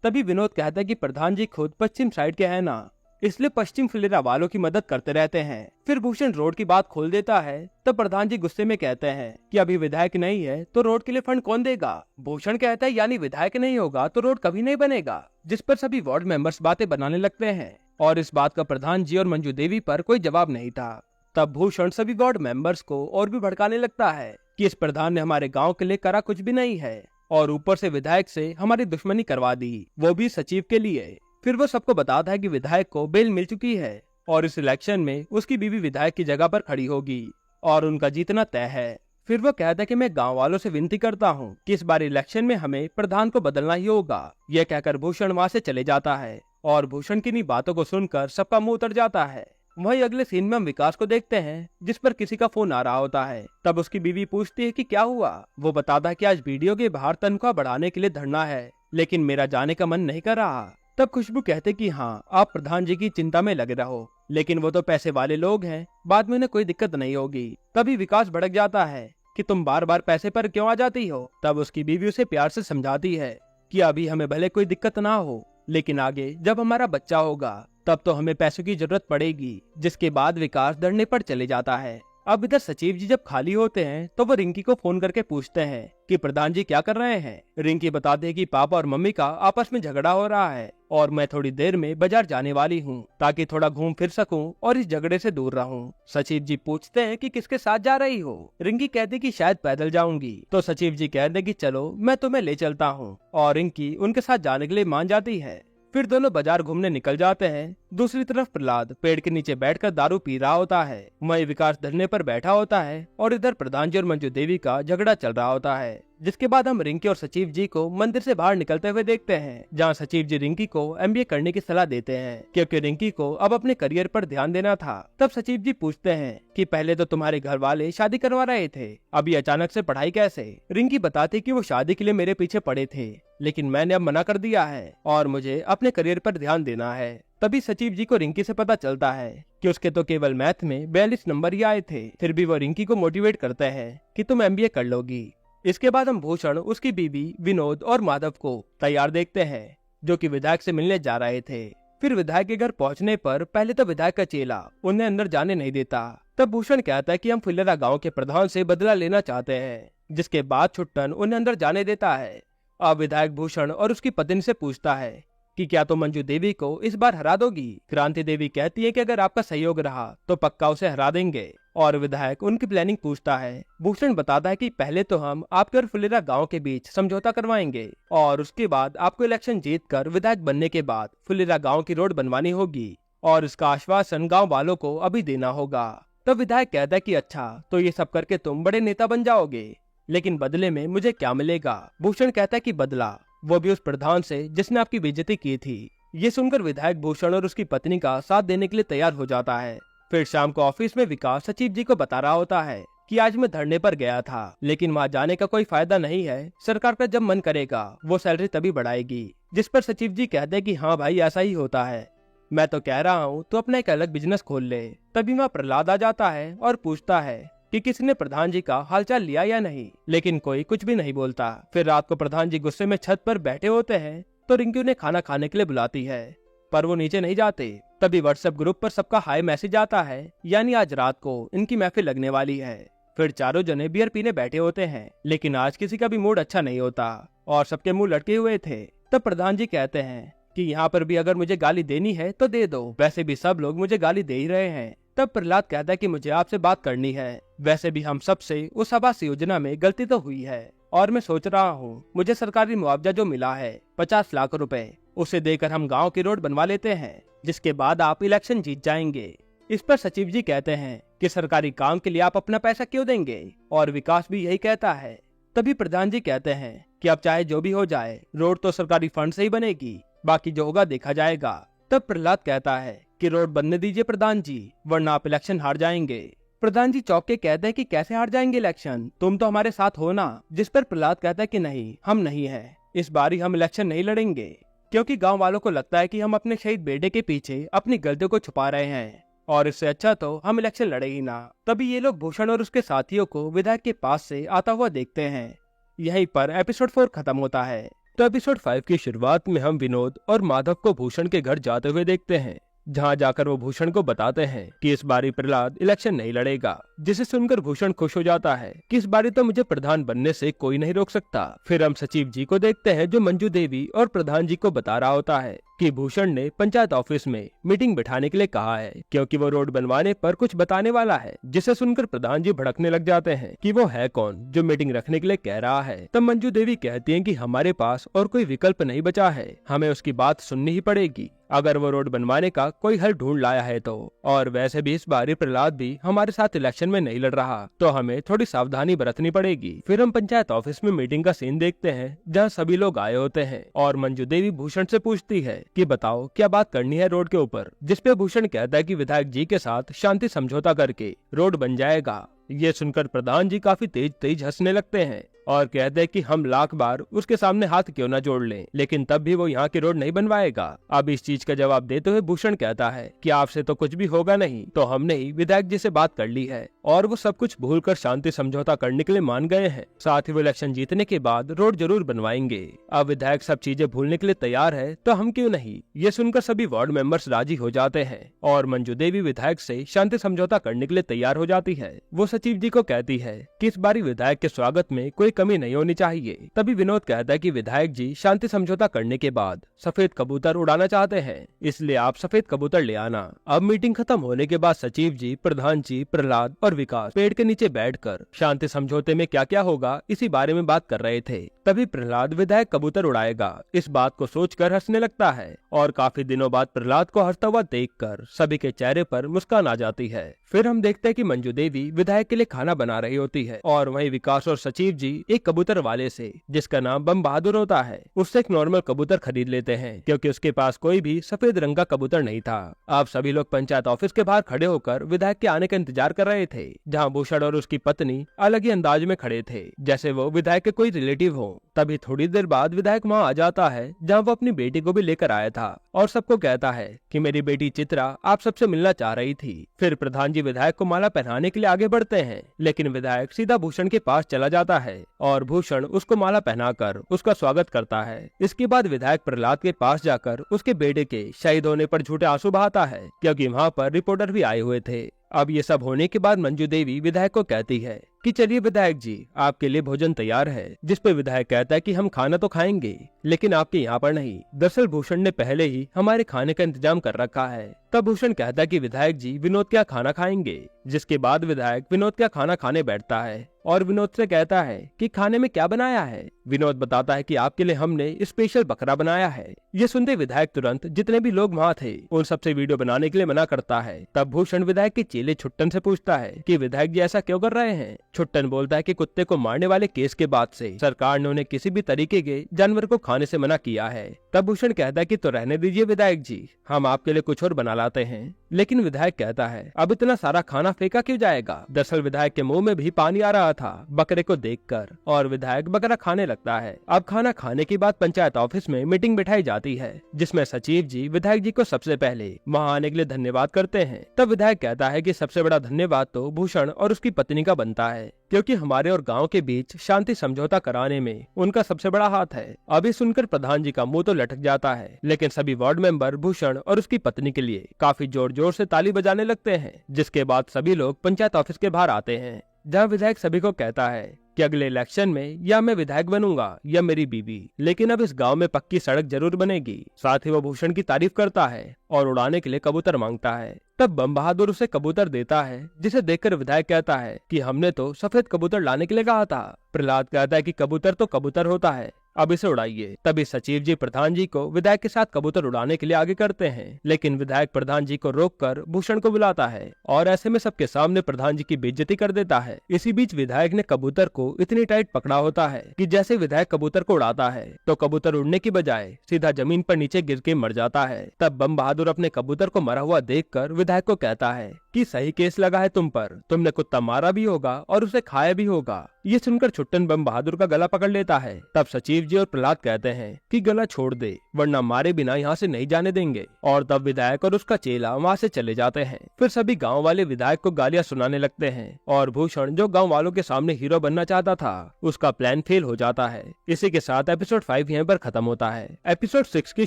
तभी विनोद कहता है कि प्रधान जी खुद पश्चिम साइड के हैं ना, इसलिए पश्चिम फुलेरा वालों की मदद करते रहते हैं। फिर भूषण रोड की बात खोल देता है, तब प्रधान जी गुस्से में कहते हैं कि अभी विधायक नहीं है तो रोड के लिए फंड कौन देगा। भूषण कहता है यानी विधायक नहीं होगा तो रोड कभी नहीं बनेगा, जिस पर सभी वार्ड मेंबर्स बातें बनाने लगते हैं और इस बात का प्रधान जी और मंजू देवी पर कोई जवाब नहीं था। तब भूषण सभी वार्ड मेंबर्स को और भी भड़काने लगता है कि इस प्रधान ने हमारे गाँव के लिए करा कुछ भी नहीं है और ऊपर से विधायक से हमारी दुश्मनी करवा दी, वो भी सचिव के लिए। फिर वो सबको बताता है कि विधायक को बेल मिल चुकी है और इस इलेक्शन में उसकी बीवी विधायक की जगह पर खड़ी होगी और उनका जीतना तय है। फिर वो कहता है कि मैं गांव वालों से विनती करता हूं कि इस बार इलेक्शन में हमें प्रधान को बदलना ही होगा। यह कहकर भूषण वहां से चले जाता है और भूषण की इन्हीं बातों को सुनकर सबका मुंह उतर जाता है। वहीं अगले सीन में हम विकास को देखते हैं, जिस पर किसी का फोन आ रहा होता है। तब उसकी बीवी पूछती है कि क्या हुआ। वो बताता है कि आज वीडियो के बाहर तनख्वाह बढ़ाने के लिए धरना है, लेकिन मेरा जाने का मन नहीं कर रहा। तब खुशबू कहते कि हाँ आप प्रधान जी की चिंता में लगे रहो, लेकिन वो तो पैसे वाले लोग हैं, बाद में उन्हें कोई दिक्कत नहीं होगी। तभी विकास भड़क जाता है कि तुम बार बार पैसे पर क्यों आ जाती हो। तब उसकी बीवी उसे प्यार से समझाती है कि अभी हमें भले कोई दिक्कत ना हो, लेकिन आगे जब हमारा बच्चा होगा तब तो हमें पैसों की जरूरत पड़ेगी। जिसके बाद विकास धरने पर चले जाता है। अब इधर सचिव जी जब खाली होते हैं तो वो रिंकी को फोन करके पूछते हैं कि प्रधान जी क्या कर रहे हैं। रिंकी बताते हैं कि पापा और मम्मी का आपस में झगड़ा हो रहा है और मैं थोड़ी देर में बाजार जाने वाली हूँ ताकि थोड़ा घूम फिर सकूं और इस झगड़े से दूर रहूं। सचिव जी पूछते हैं कि किसके साथ जा रही हो। रिंकी कहती कि शायद पैदल जाऊंगी। तो सचिव जी कहते कि चलो मैं तुम्हें ले चलता हूँ और रिंकी उनके साथ जाने के लिए मान जाती है। फिर दोनों बाजार घूमने निकल जाते हैं। दूसरी तरफ प्रहलाद पेड़ के नीचे बैठकर दारू पी रहा होता है। वहीं विकास धरने पर बैठा होता है और इधर प्रधान जी और मंजू देवी का झगड़ा चल रहा होता है। जिसके बाद हम रिंकी और सचिव जी को मंदिर से बाहर निकलते हुए देखते हैं, जहां सचिव जी रिंकी को MBA करने की सलाह देते हैं क्योंकि रिंकी को अब अपने करियर पर ध्यान देना था। तब सचिव जी पूछते हैं कि पहले तो तुम्हारे घर वाले शादी करवा रहे थे, अभी अचानक से पढ़ाई कैसे। रिंकी बताती कि वो शादी के लिए मेरे पीछे पड़े थे, लेकिन मैंने अब मना कर दिया है और मुझे अपने करियर पर ध्यान देना है। तभी सचिव जी को रिंकी से पता चलता है कि उसके तो केवल मैथ में 42 नंबर ही आए थे, फिर भी वो रिंकी को मोटिवेट करते हैं कि तुम MBA कर लोगी। इसके बाद हम भूषण, उसकी बीवी, विनोद और माधव को तैयार देखते हैं, जो कि विधायक से मिलने जा रहे थे। फिर विधायक के घर पहुंचने पर पहले तो विधायक का चेला उन्हें अंदर जाने नहीं देता। तब भूषण कहता है कि हम फुलेरा गांव के प्रधान से बदला लेना चाहते हैं, जिसके बाद छुट्टन उन्हें अंदर जाने देता है। अब विधायक भूषण और उसकी पत्नी से पूछता है कि क्या तो मंजू देवी को इस बार हरा दोगी। क्रांति देवी कहती है कि अगर आपका सहयोग रहा तो पक्का उसे हरा देंगे और विधायक उनकी प्लानिंग पूछता है। भूषण बताता है कि पहले तो हम आपके और फुलेरा गांव के बीच समझौता करवाएंगे और उसके बाद आपको इलेक्शन जीतकर विधायक बनने के बाद फुलेरा गांव की रोड बनवानी होगी और इसका आश्वासन गांव वालों को अभी देना होगा। तब विधायक कहता है कि अच्छा तो ये सब करके तुम बड़े नेता बन जाओगे, लेकिन बदले में मुझे क्या मिलेगा। भूषण कहता है कि बदला, वो भी उस प्रधान से जिसने आपकी बेइज्जती की थी। ये सुनकर विधायक भूषण और उसकी पत्नी का साथ देने के लिए तैयार हो जाता है। फिर शाम को ऑफिस में विकास सचिव जी को बता रहा होता है कि आज मैं धरने पर गया था, लेकिन वहाँ जाने का कोई फायदा नहीं है। सरकार का जब मन करेगा वो सैलरी तभी बढ़ाएगी। जिस पर सचिव जी कहते हैं कि हाँ भाई ऐसा ही होता है, मैं तो कह रहा हूँ तो अपना एक अलग बिजनेस खोल ले। तभी वहाँ प्रहलाद आ जाता है और पूछता है कि किसी ने प्रधान जी का हालचाल लिया या नहीं, लेकिन कोई कुछ भी नहीं बोलता। फिर रात को प्रधान जी गुस्से में छत पर बैठे होते हैं तो रिंकी उन्हें खाना खाने के लिए बुलाती है, पर वो नीचे नहीं जाते। तभी व्हाट्सएप ग्रुप पर सबका हाई मैसेज आता है, यानी आज रात को इनकी महफिल लगने वाली है। फिर चारों जने बियर पीने बैठे होते हैं, लेकिन आज किसी का भी मूड अच्छा नहीं होता और सबके मुंह लटके हुए थे। तब प्रधान जी कहते हैं कि यहाँ पर भी अगर मुझे गाली देनी है तो दे दो, वैसे भी सब लोग मुझे गाली दे ही रहे हैं। तब प्रहलाद कहता है कि मुझे आपसे बात करनी है। वैसे भी हम सबसे उस आवास योजना में गलती तो हुई है और मैं सोच रहा हूँ मुझे सरकारी मुआवजा जो मिला है 50 लाख रुपए, उसे देकर हम गांव की रोड बनवा लेते हैं, जिसके बाद आप इलेक्शन जीत जाएंगे। इस पर सचिव जी कहते हैं कि सरकारी काम के लिए आप अपना पैसा क्यों देंगे, और विकास भी यही कहता है। तभी प्रधान जी कहते हैं कि अब चाहे जो भी हो जाए, रोड तो सरकारी फंड से ही बनेगी, बाकी जो होगा देखा जाएगा। तब प्रहलाद कहता है कि रोड बनने दीजिए प्रधान जी, वरना आप इलेक्शन हार जाएंगे। प्रधान जी चौंक के कहते हैं कि कैसे हार जाएंगे इलेक्शन, तुम तो हमारे साथ हो ना। जिस पर प्रहलाद कहता है कि नहीं, हम नहीं है, इस बारी हम इलेक्शन नहीं लड़ेंगे, क्योंकि गांव वालों को लगता है कि हम अपने शहीद बेटे के पीछे अपनी गलतियों को छुपा रहे हैं, और इससे अच्छा तो हम इलेक्शन लड़े ही ना। तभी ये लोग भूषण और उसके साथियों को विधायक के पास से आता हुआ देखते हैं। यहीं पर एपिसोड 4 खत्म होता है। तो एपिसोड 5 की शुरुआत में हम विनोद और माधव को भूषण के घर जाते हुए देखते हैं, जहां जाकर वो भूषण को बताते हैं कि इस बारी प्रहलाद इलेक्शन नहीं लड़ेगा, जिसे सुनकर भूषण खुश हो जाता है कि इस बारी तो मुझे प्रधान बनने से कोई नहीं रोक सकता। फिर हम सचिव जी को देखते हैं, जो मंजू देवी और प्रधान जी को बता रहा होता है कि भूषण ने पंचायत ऑफिस में मीटिंग बिठाने के लिए कहा है, क्योंकि वो रोड बनवाने पर कुछ बताने वाला है, जिसे सुनकर प्रधान जी भड़कने लग जाते हैं कि वो है कौन जो मीटिंग रखने के लिए कह रहा है। तब मंजू देवी कहती हैं कि हमारे पास और कोई विकल्प नहीं बचा है, हमें उसकी बात सुननी ही पड़ेगी, अगर वो रोड बनवाने का कोई हल ढूंढ लाया है तो। और वैसे भी इस बारी प्रहलाद भी हमारे साथ इलेक्शन में नहीं लड़ रहा, तो हमें थोड़ी सावधानी बरतनी पड़ेगी। फिर हम पंचायत ऑफिस में मीटिंग का सीन देखते हैं, जहां सभी लोग आए होते हैं, और मंजू देवी भूषण से पूछती है कि बताओ क्या बात करनी है रोड के ऊपर, जिसपे भूषण कहता है कि विधायक जी के साथ शांति समझौता करके रोड बन जाएगा। ये सुनकर प्रधान जी काफी तेज तेज हंसने लगते हैं और कहते हैं कि हम लाख बार उसके सामने हाथ क्यों न जोड़ लें, लेकिन तब भी वो यहाँ की रोड नहीं बनवाएगा। अब इस चीज का जवाब देते हुए भूषण कहता है कि आपसे तो कुछ भी होगा नहीं, तो हमने ही विधायक जी से बात कर ली है और वो सब कुछ भूलकर शांति समझौता करने के लिए मान गए हैं। साथ ही वो इलेक्शन जीतने के बाद रोड जरूर बनवाएंगे। अब विधायक सब चीजें भूलने के लिए तैयार है, तो हम क्यों नहीं। ये सुनकर सभी वार्ड मेंबर्स राजी हो जाते हैं और मंजू देवी विधायक से शांति समझौता करने के लिए तैयार हो जाती है। वो सचिव जी को कहती है कि इस बारी विधायक के स्वागत में कोई कमी नहीं होनी चाहिए। तभी विनोद कहता है कि विधायक जी शांति समझौता करने के बाद सफेद कबूतर उड़ाना चाहते हैं, इसलिए आप सफेद कबूतर ले आना। अब मीटिंग खत्म होने के बाद सचिव जी, प्रधान जी, प्रहलाद और विकास पेड़ के नीचे बैठकर शांति समझौते में क्या क्या होगा इसी बारे में बात कर रहे थे। तभी प्रहलाद विधायक कबूतर उड़ाएगा इस बात को सोचकर हंसने लगता है, और काफी दिनों बाद प्रहलाद को हंसता हुआ देखकर सभी के चेहरे पर मुस्कान आ जाती है। फिर हम देखते हैं कि मंजू देवी विधायक के लिए खाना बना रही होती है, और वहीं विकास और सचिव जी एक कबूतर वाले से, जिसका नाम बम बहादुर होता है, उससे एक नॉर्मल कबूतर खरीद लेते हैं, क्योंकि उसके पास कोई भी सफेद रंग का कबूतर नहीं था। अब सभी लोग पंचायत ऑफिस के बाहर खड़े होकर विधायक के आने का इंतजार कर रहे थे, जहां भूषण और उसकी पत्नी अलग ही अंदाज में खड़े थे, जैसे वो विधायक के कोई रिलेटिव हो। तभी थोड़ी देर बाद विधायक वहाँ आ जाता है, जहाँ वो अपनी बेटी को भी लेकर आया था, और सबको कहता है कि मेरी बेटी चित्रा आप सबसे मिलना चाह रही थी। फिर प्रधान जी विधायक को माला पहनाने के लिए आगे बढ़ते हैं, लेकिन विधायक सीधा भूषण के पास चला जाता है और भूषण उसको माला पहनाकर उसका स्वागत करता है। इसके बाद विधायक प्रहलाद के पास जाकर उसके बेटे के शहीद होने पर झूठे आंसू बहाता है, क्योंकि वहाँ पर रिपोर्टर भी आए हुए थे। अब ये सब होने के बाद मंजू देवी विधायक को कहती है कि चलिए विधायक जी, आपके लिए भोजन तैयार है। जिस पे विधायक कहता है कि हम खाना तो खाएंगे, लेकिन आपके यहाँ पर नहीं। दरअसल भूषण ने पहले ही हमारे खाने का इंतजाम कर रखा है। तब भूषण कहता है कि विधायक जी, विनोद क्या खाना खाएंगे। जिसके बाद विधायक विनोद क्या खाना खाने बैठता है और विनोद से कहता है कि खाने में क्या बनाया है। विनोद बताता है कि आपके लिए हमने स्पेशल बकरा बनाया है। ये सुनते विधायक तुरंत जितने भी लोग वहाँ थे उन सबसे वीडियो बनाने के लिए मना करता है। तब भूषण विधायक के चेले छुट्टन से पूछता है कि विधायक जी ऐसा क्यों कर रहे हैं। छुट्टन बोलता है कि कुत्ते को मारने वाले केस के बाद से सरकार ने उन्हें किसी भी तरीके के जानवर को खाने से मना किया है। तब भूषण कहता है कि तो रहने दीजिए विधायक जी, हम आपके लिए कुछ और बना लाते हैं। लेकिन विधायक कहता है अब इतना सारा खाना फेंका क्यों जाएगा। दरअसल विधायक के मुंह में भी पानी आ रहा था बकरे को देखकर, और विधायक बकरा खाने लगता है। अब खाना खाने के बाद पंचायत ऑफिस में मीटिंग बिठाई जाती है, जिसमें सचिव जी विधायक जी को सबसे पहले वहाँ आने के लिए धन्यवाद करते हैं। तब विधायक कहता है कि सबसे बड़ा धन्यवाद तो भूषण और उसकी पत्नी का बनता है, क्योंकि हमारे और गांव के बीच शांति समझौता कराने में उनका सबसे बड़ा हाथ है। अभी सुनकर प्रधान जी का मुंह तो लटक जाता है, लेकिन सभी वार्ड मेंबर भूषण और उसकी पत्नी के लिए काफी जोर जोर से ताली बजाने लगते हैं। जिसके बाद सभी लोग पंचायत ऑफिस के बाहर आते हैं, जहाँ विधायक सभी को कहता है कि अगले इलेक्शन में या मैं विधायक बनूंगा या मेरी बीवी, लेकिन अब इस गांव में पक्की सड़क जरूर बनेगी। साथ ही वो भूषण की तारीफ करता है और उड़ाने के लिए कबूतर मांगता है। तब बम बहादुर उसे कबूतर देता है, जिसे देखकर विधायक कहता है कि हमने तो सफेद कबूतर लाने के लिए कहा था। प्रहलाद कहता है कि कबूतर तो कबूतर होता है, अब इसे उड़ाइए। तभी सचिव जी प्रधान जी को विधायक के साथ कबूतर उड़ाने के लिए आगे करते हैं, लेकिन विधायक प्रधान जी को रोककर भूषण को बुलाता है और ऐसे में सबके सामने प्रधान जी की बेइज्जती कर देता है। इसी बीच विधायक ने कबूतर को इतनी टाइट पकड़ा होता है कि जैसे विधायक कबूतर को उड़ाता है तो कबूतर उड़ने की बजाय सीधा जमीन पर नीचे गिर के मर जाता है। तब बम बहादुर अपने कबूतर को मरा हुआ देखकर विधायक को कहता है कि सही केस लगा है तुम पर, तुमने कुत्ता मारा भी होगा और उसे खाया भी होगा। ये सुनकर छुट्टन बम बहादुर का गला पकड़ लेता है। तब सचिव जी और प्रहलाद कहते हैं कि गला छोड़ दे, वरना मारे बिना यहाँ से नहीं जाने देंगे। और तब विधायक और उसका चेला वहाँ से चले जाते हैं। फिर सभी गाँव वाले विधायक को गालियाँ सुनाने लगते हैं और भूषण जो गाँव वालों के सामने हीरो बनना चाहता था, उसका प्लान फेल हो जाता है। इसी के साथ एपिसोड 5 यहाँ पर खत्म होता है। एपिसोड 6 की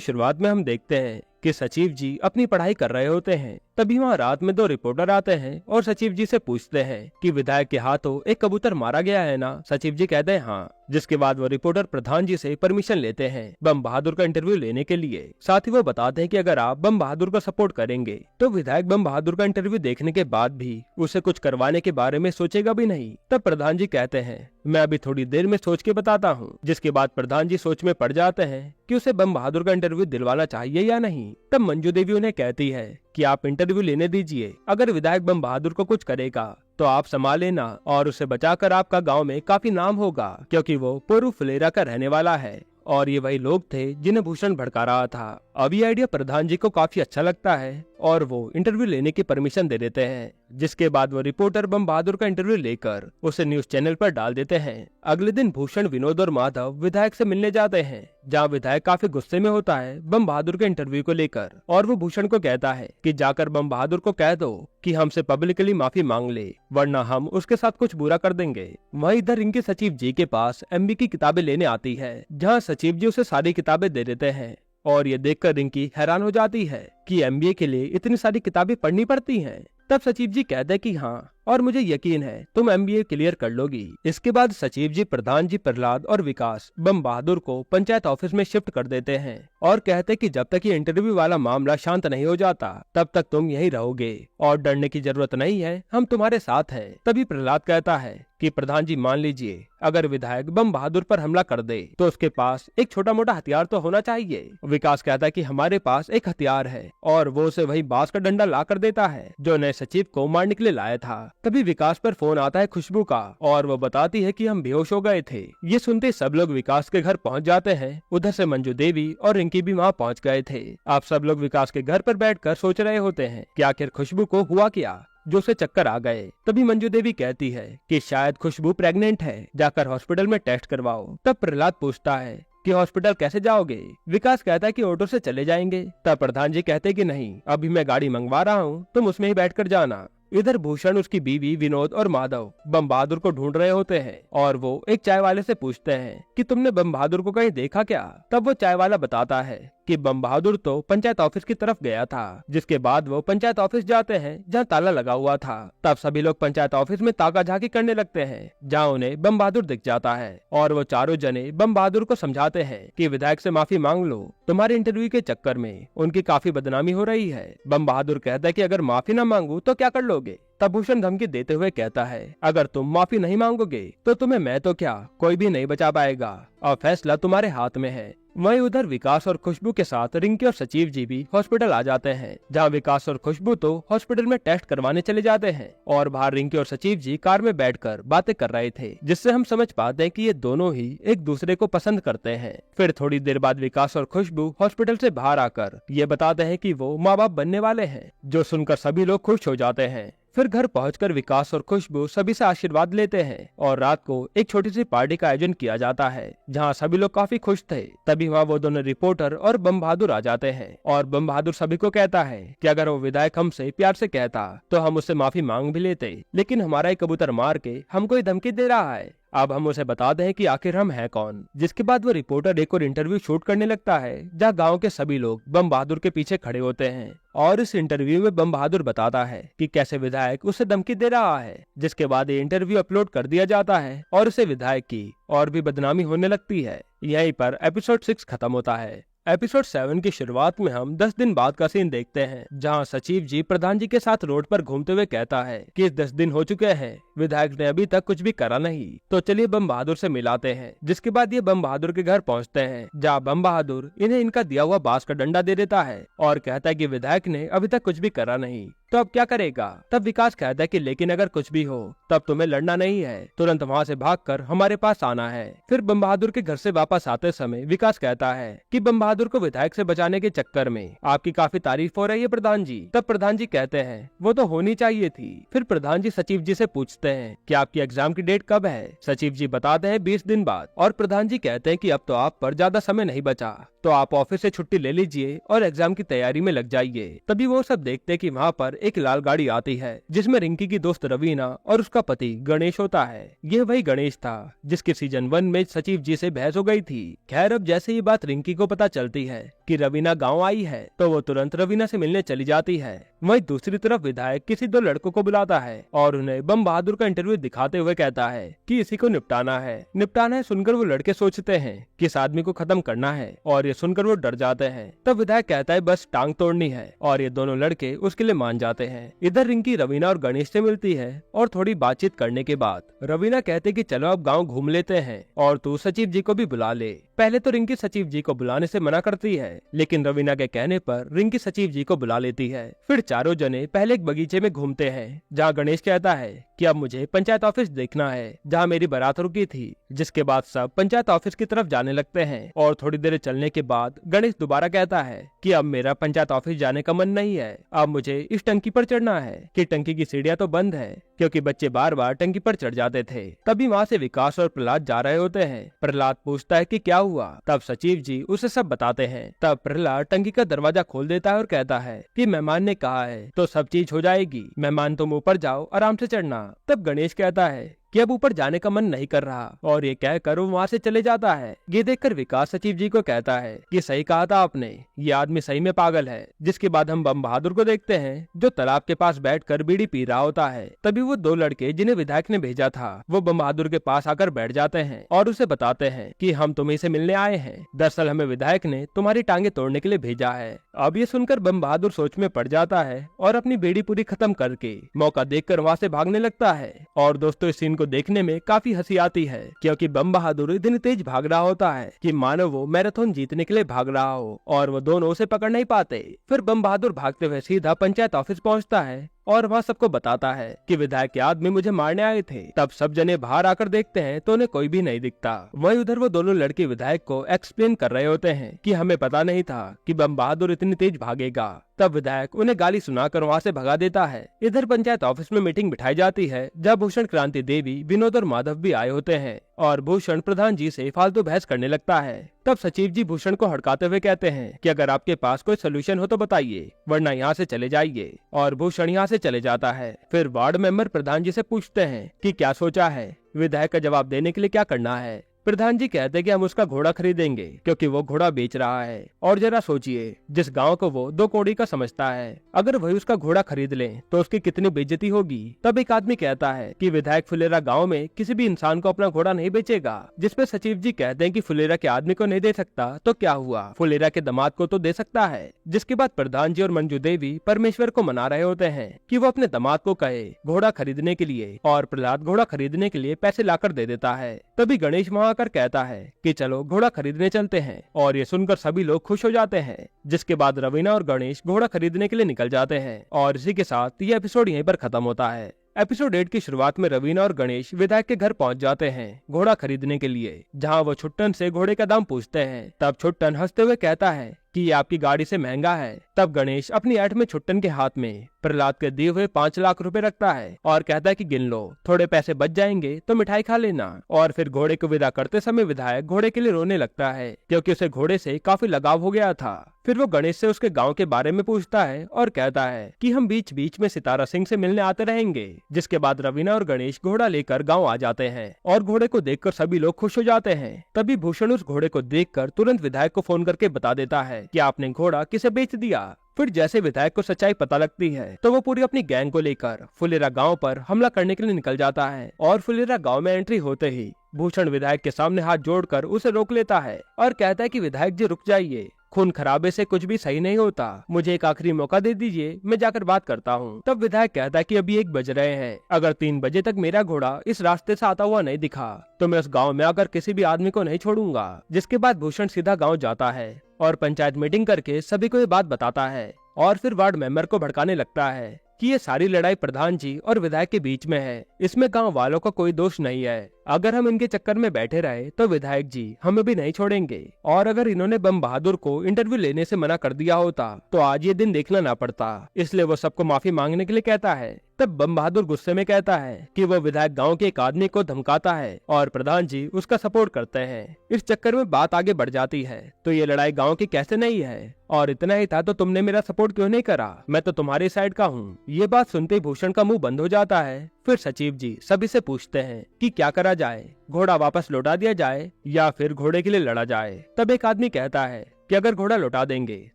शुरुआत में हम देखते हैं कि सचिव जी अपनी पढ़ाई कर रहे होते हैं। तभी वहाँ रात में 2 रिपोर्टर आते हैं और सचिव जी से पूछते हैं कि विधायक के हाथों एक कबूतर मारा गया है ना। सचिव जी कहते हैं हाँ। जिसके बाद वो रिपोर्टर प्रधान जी से परमिशन लेते हैं बम बहादुर का इंटरव्यू लेने के लिए। साथ ही वो बताते हैं कि अगर आप बम बहादुर को सपोर्ट करेंगे तो विधायक बम बहादुर का इंटरव्यू देखने के बाद भी उसे कुछ करवाने के बारे में सोचेगा भी नहीं। तब प्रधान जी कहते हैं मैं अभी थोड़ी देर में सोच के बताता हूँ। जिसके बाद प्रधान जी सोच में पड़ जाते हैं कि उसे बम बहादुर का इंटरव्यू दिलवाना चाहिए या नहीं। तब मंजू देवी उन्हें कहती है कि आप इंटरव्यू लेने दीजिए, अगर विधायक बम बहादुर को कुछ करेगा तो आप संभाल लेना और उसे बचाकर आपका गांव में काफी नाम होगा, क्योंकि वो पोरू फुलेरा का रहने वाला है और ये वही लोग थे जिन्हें भूषण भड़का रहा था। अब ये आइडिया प्रधान जी को काफी अच्छा लगता है और वो इंटरव्यू लेने की परमिशन दे देते हैं। जिसके बाद वो रिपोर्टर बम बहादुर का इंटरव्यू लेकर उसे न्यूज चैनल पर डाल देते हैं। अगले दिन भूषण, विनोद और माधव विधायक से मिलने जाते हैं, जहाँ विधायक काफी गुस्से में होता है बम बहादुर के इंटरव्यू को लेकर और वो भूषण को कहता है कि जाकर बम बहादुर को कह दो कि हमसे पब्लिकली माफी मांग ले, वरना हम उसके साथ कुछ बुरा कर देंगे। वहीं इधर इनके सचिव जी के पास एमबी की किताबें लेने आती है, जहाँ सचिव जी उसे सारी किताबें दे देते हैं और ये देखकर रिंकी हैरान हो जाती है कि एमबीए के लिए इतनी सारी किताबें पढ़नी पड़ती हैं। तब सचिव जी कहते हैं कि हाँ, और मुझे यकीन है तुम एमबीए क्लियर कर लोगी। इसके बाद सचिव जी, प्रधान जी, प्रहलाद और विकास बम बहादुर को पंचायत ऑफिस में शिफ्ट कर देते हैं और कहते हैं कि जब तक ये इंटरव्यू वाला मामला शांत नहीं हो जाता तब तक तुम यहीं रहोगे और डरने की जरूरत नहीं है, हम तुम्हारे साथ हैं। तभी प्रहलाद कहता है कि प्रधान जी मान लीजिए अगर विधायक बम बहादुर पर हमला कर दे तो उसके पास एक छोटा मोटा हथियार तो होना चाहिए। विकास कहता है कि हमारे पास एक हथियार है और वो उसे वही बांस का डंडा ला कर देता है जो नए सचिव को मारने के लिए लाया था। तभी विकास पर फोन आता है खुशबू का और वो बताती है कि हम बेहोश हो गए थे। ये सुनते सब लोग विकास के घर पहुंच जाते हैं। उधर से मंजू देवी और रिंकी भी वहां पहुंच गए थे। आप सब लोग विकास के घर पर बैठकर सोच रहे होते हैं कि आखिर खुशबू को हुआ क्या जो उसे चक्कर आ गए। तभी मंजू देवी कहती है कि शायद खुशबू प्रेग्नेंट है, जाकर हॉस्पिटल में टेस्ट करवाओ। तब प्रहलाद पूछता है कि हॉस्पिटल कैसे जाओगे। विकास कहता है कि ऑटो से चले जाएंगे। तब प्रधान जी कहते हैं कि नहीं, अभी मैं गाड़ी मंगवा रहा हूँ, तुम उसमें ही बैठकर जाना। इधर भूषण, उसकी बीवी, विनोद और माधव बम बहादुर को ढूंढ रहे होते हैं और वो एक चाय वाले से पूछते हैं कि तुमने बम बहादुर को कहीं देखा क्या। तब वो चाय वाला बताता है कि बम बहादुर तो पंचायत ऑफिस की तरफ गया था। जिसके बाद वो पंचायत ऑफिस जाते हैं जहाँ ताला लगा हुआ था। तब सभी लोग पंचायत ऑफिस में ताका झाकी करने लगते हैं, जहाँ उन्हें बम बहादुर दिख जाता है और वो चारों जने बम बहादुर को समझाते हैं कि विधायक से माफी मांग लो, तुम्हारे इंटरव्यू के चक्कर में उनकी काफी बदनामी हो रही है। बम बहादुर कहता है कि अगर माफी न मांगू तो क्या कर लोगे। तब भूषण धमकी देते हुए कहता है अगर तुम माफी नहीं मांगोगे तो तुम्हें मैं तो क्या कोई भी नहीं बचा पाएगा और फैसला तुम्हारे हाथ में है। वहीं उधर विकास और खुशबू के साथ रिंकी और सचिव जी भी हॉस्पिटल आ जाते हैं, जहां विकास और खुशबू तो हॉस्पिटल में टेस्ट करवाने चले जाते हैं और बाहर रिंकी और सचिव जी कार में बैठकर बातें कर रहे थे, जिससे हम समझ पाते हैं कि ये दोनों ही एक दूसरे को पसंद करते हैं। फिर थोड़ी देर बाद विकास और खुशबू हॉस्पिटल से बाहर आकर ये बताते हैं कि वो माँ बाप बनने वाले हैं, जो सुनकर सभी लोग खुश हो जाते हैं। फिर घर पहुंचकर विकास और खुशबू सभी से आशीर्वाद लेते हैं और रात को एक छोटी सी पार्टी का आयोजन किया जाता है, जहां सभी लोग काफी खुश थे। तभी वहां वो दोनों रिपोर्टर और बम बहादुर आ जाते हैं और बम बहादुर सभी को कहता है कि अगर वो विधायक हमसे प्यार से कहता तो हम उससे माफी मांग भी लेते, लेकिन हमारा एक कबूतर मार के हमको ही धमकी दे रहा है। अब हम उसे बताते हैं कि आखिर हम हैं कौन। जिसके बाद वो रिपोर्टर एक और इंटरव्यू शूट करने लगता है जहाँ गाँव के सभी लोग बम बहादुर के पीछे खड़े होते हैं। और इस इंटरव्यू में बम बहादुर बताता है कि कैसे विधायक उसे धमकी दे रहा है। जिसके बाद ये इंटरव्यू अपलोड कर दिया जाता है और उसे विधायक की और भी बदनामी होने लगती है। यहीं पर एपिसोड 6 खत्म होता है। एपिसोड 7 की शुरुआत में हम 10 दिन बाद का सीन देखते हैं जहां सचिव जी प्रधान जी के साथ रोड पर घूमते हुए कहता है कि 10 दिन हो चुके हैं, विधायक ने अभी तक कुछ भी करा नहीं, तो चलिए बम बहादुर से मिलाते हैं। जिसके बाद ये बम बहादुर के घर पहुंचते हैं जहां बम बहादुर इन्हें इनका दिया हुआ बांस का डंडा दे देता है और कहता है कि विधायक ने अभी तक कुछ भी करा नहीं, तो अब क्या करेगा। तब विकास कहता है कि लेकिन अगर कुछ भी हो तब तुम्हें लड़ना नहीं है, तुरंत वहाँ से भागकर हमारे पास आना है। फिर बम बहादुर के घर से वापस आते समय विकास कहता है कि बम बहादुर को विधायक से बचाने के चक्कर में आपकी काफी तारीफ हो रही है प्रधान जी। तब प्रधान जी कहते हैं वो तो होनी चाहिए थी। फिर प्रधान जी सचिव जी से पूछते हैं कि आपकी एग्जाम की डेट कब है। सचिव जी बताते हैं 20 दिन बाद। और प्रधान जी कहते हैं कि अब तो आप पर ज्यादा समय नहीं बचा, तो आप ऑफिस से छुट्टी ले लीजिए और एग्जाम की तैयारी में लग जाइए। तभी वो सब देखते हैं कि वहाँ पर एक लाल गाड़ी आती है जिसमें रिंकी की दोस्त रवीना और उसका पति गणेश होता है। यह वही गणेश था जिसके सीजन 1 में सचिव जी से बहस हो गई थी। खैर अब जैसे ये बात रिंकी को पता चलती है कि रवीना गांव आई है तो वो तुरंत रवीना से मिलने चली जाती है। वहीं दूसरी तरफ विधायक किसी 2 लड़कों को बुलाता है और उन्हें बम बहादुर का इंटरव्यू दिखाते हुए कहता है कि इसी को निपटाना है। सुनकर वो लड़के सोचते हैं कि इस आदमी को खत्म करना है और ये सुनकर वो डर जाते हैं। तब विधायक कहता है बस टांग तोड़नी है और ये दोनों लड़के उसके लिए मान जाते हैं। इधर रिंकी रवीना और गणेश से मिलती है और थोड़ी बातचीत करने के बाद रवीना कहते कि चलो अब गांव घूम लेते हैं और तू सचिव जी को भी बुला ले। पहले तो रिंकी सचिव जी को बुलाने से मना करती है, लेकिन रवीना के कहने पर रिंकी सचिव जी को बुला लेती है। फिर चारों जने पहले एक बगीचे में घूमते हैं जहाँ गणेश कहता है कि अब मुझे पंचायत ऑफिस देखना है जहाँ मेरी बारात रुकी थी। जिसके बाद सब पंचायत ऑफिस की तरफ जाने लगते हैं और थोड़ी देर चलने के बाद गणेश दोबारा कहता है कि अब मेरा पंचायत ऑफिस जाने का मन नहीं है, अब मुझे इस टंकी पर चढ़ना है कि टंकी की सीढ़ियाँ तो बंद है क्योंकि बच्चे बार बार टंकी पर चढ़ जाते थे। तभी वहाँ से विकास और प्रहलाद जा रहे होते हैं। प्रहलाद पूछता है कि क्या हुआ। तब सचिव जी उसे सब बताते हैं। तब प्रहलाद टंकी का दरवाजा खोल देता है और कहता है कि मेहमान ने कहा है तो सब चीज हो जाएगी, मेहमान तुम ऊपर जाओ आराम से चढ़ना। तब गणेश कहता है कि अब ऊपर जाने का मन नहीं कर रहा और ये कहकर वो वहाँ से चले जाता है। ये देखकर विकास सचिव जी को कहता है कि सही कहा था आपने, ये आदमी सही में पागल है। जिसके बाद हम बम बहादुर को देखते हैं जो तालाब के पास बैठकर बीड़ी पी रहा होता है। तभी वो 2 लड़के जिन्हें विधायक ने भेजा था वो बम बहादुर के पास आकर बैठ जाते हैं और उसे बताते हैं कि हम तुम्हीं से मिलने आए हैं, दरअसल हमें विधायक ने तुम्हारी टांगे तोड़ने के लिए भेजा है। अब ये सुनकर बम बहादुर सोच में पड़ जाता है और अपनी बीड़ी पूरी खत्म करके मौका देखकर वहाँ से भागने लगता है। और दोस्तों इस सीन को देखने में काफी हंसी आती है क्योंकि बम बहादुर इतनी तेज भाग रहा होता है कि मानो वो मैराथन जीतने के लिए भाग रहा हो और वो दोनों उसे पकड़ नहीं पाते। फिर बम बहादुर भागते हुए सीधा पंचायत ऑफिस पहुंचता है और वह सबको बताता है कि विधायक के आदमी मुझे मारने आए थे। तब सब जने बाहर आकर देखते हैं तो उन्हें कोई भी नहीं दिखता। वहीं उधर वो दोनों लड़के विधायक को एक्सप्लेन कर रहे होते हैं कि हमें पता नहीं था कि बम बहादुर इतनी तेज भागेगा। तब विधायक उन्हें गाली सुनाकर वहाँ से भगा देता है। इधर पंचायत ऑफिस में मीटिंग बिठाई जाती है जहाँ भूषण, क्रांति देवी, विनोद और माधव भी आए होते हैं और भूषण प्रधान जी से फालतू बहस करने लगता है। तब सचिव जी भूषण को हड़काते हुए कहते हैं कि अगर आपके पास कोई सोल्यूशन हो तो बताइए, वरना यहाँ से चले जाइए। और भूषण यहाँ से चले जाता है। फिर वार्ड मेंबर प्रधान जी से पूछते हैं कि क्या सोचा है। विधायक का जवाब देने के लिए क्या करना है। प्रधान जी कहते हैं कि हम उसका घोड़ा खरीदेंगे क्योंकि वो घोड़ा बेच रहा है। और जरा सोचिए, जिस गांव को वो 2 कौड़ी का समझता है, अगर वही उसका घोड़ा खरीद ले तो उसकी कितनी बेइज्जती होगी। तब एक आदमी कहता है कि विधायक फुलेरा गांव में किसी भी इंसान को अपना घोड़ा नहीं बेचेगा। जिसपे सचिव जी कहते हैं कि फुलेरा के आदमी को नहीं दे सकता तो क्या हुआ, फुलेरा के दामाद को तो दे सकता है। जिसके बाद प्रधान जी और मंजू देवी परमेश्वर को मना रहे होते हैं कि वो अपने दामाद को कहे घोड़ा खरीदने के लिए, और प्रहलाद घोड़ा खरीदने के लिए पैसे लाकर दे देता है। तभी गणेश वहाँ आकर कहता है कि चलो घोड़ा खरीदने चलते हैं, और ये सुनकर सभी लोग खुश हो जाते हैं। जिसके बाद रवीना और गणेश घोड़ा खरीदने के लिए निकल जाते हैं और इसी के साथ ये एपिसोड यहीं पर खत्म होता है। एपिसोड 8 की शुरुआत में रवीना और गणेश विधायक के घर पहुंच जाते हैं घोड़ा खरीदने के लिए, जहां वो छुट्टन से घोड़े का दाम पूछते हैं। तब छुट्टन हंसते हुए कहता है कि ये आपकी गाड़ी से महंगा है। तब गणेश अपनी ऐठ में छुट्टन के हाथ में प्रहलाद के दिए हुए 5 लाख रुपए रखता है और कहता है कि गिन लो, थोड़े पैसे बच जाएंगे तो मिठाई खा लेना। और फिर घोड़े को विदा करते समय विधायक घोड़े के लिए रोने लगता है क्योंकि उसे घोड़े से काफी लगाव हो गया था। फिर वो गणेश से उसके गांव के बारे में पूछता है और कहता है कि हम बीच बीच में सितारा सिंह से मिलने आते रहेंगे। जिसके बाद रवीना और गणेश घोड़ा लेकर गांव आ जाते हैं और घोड़े को देखकर सभी लोग खुश हो जाते हैं। तभी भूषण उस घोड़े को देखकर तुरंत विधायक को फोन करके बता देता है कि आपने घोड़ा किसे बेच दिया। फिर जैसे विधायक को सच्चाई पता लगती है तो वो पूरी अपनी गैंग को लेकर फुलेरा गांव पर हमला करने के लिए निकल जाता है और फुलेरा गांव में एंट्री होते ही भूषण विधायक के सामने हाथ जोड़कर उसे रोक लेता है और कहता है कि विधायक जी रुक जाइए, खून खराबे से कुछ भी सही नहीं होता, मुझे एक आखिरी मौका दे दीजिए, मैं जाकर बात करता हूँ। तब विधायक कहता है कि अभी 1 बज रहे हैं, अगर 3 बजे तक मेरा घोड़ा इस रास्ते से आता हुआ नहीं दिखा तो मैं उस गांव में आकर किसी भी आदमी को नहीं छोड़ूंगा। जिसके बाद भूषण सीधा गांव जाता है और पंचायत मीटिंग करके सभी को ये बात बताता है और फिर वार्ड मेंबर को भड़काने लगता है कि ये सारी लड़ाई प्रधान जी और विधायक के बीच में है, इसमें गांव वालों का कोई दोष नहीं है। अगर हम इनके चक्कर में बैठे रहे तो विधायक जी हमें भी नहीं छोड़ेंगे और अगर इन्होंने बम बहादुर को इंटरव्यू लेने से मना कर दिया होता तो आज ये दिन देखना ना पड़ता। इसलिए वो सबको माफी मांगने के लिए कहता है। तब बम बहादुर गुस्से में कहता है कि वो विधायक गांव के एक आदमी को धमकाता है और प्रधान जी उसका सपोर्ट करते हैं। इस चक्कर में बात आगे बढ़ जाती है तो ये लड़ाई गांव की कैसे नहीं है, और इतना ही था तो तुमने मेरा सपोर्ट क्यों नहीं करा, मैं तो तुम्हारी साइड का हूँ। ये बात सुनते ही भूषण का मुंह बंद हो जाता है। फिर सचिव जी सभी से पूछते हैं कि क्या करा जाए, घोड़ा वापस लौटा दिया जाए या फिर घोड़े के लिए लड़ा जाए। तब एक आदमी कहता है कि अगर घोड़ा लौटा देंगे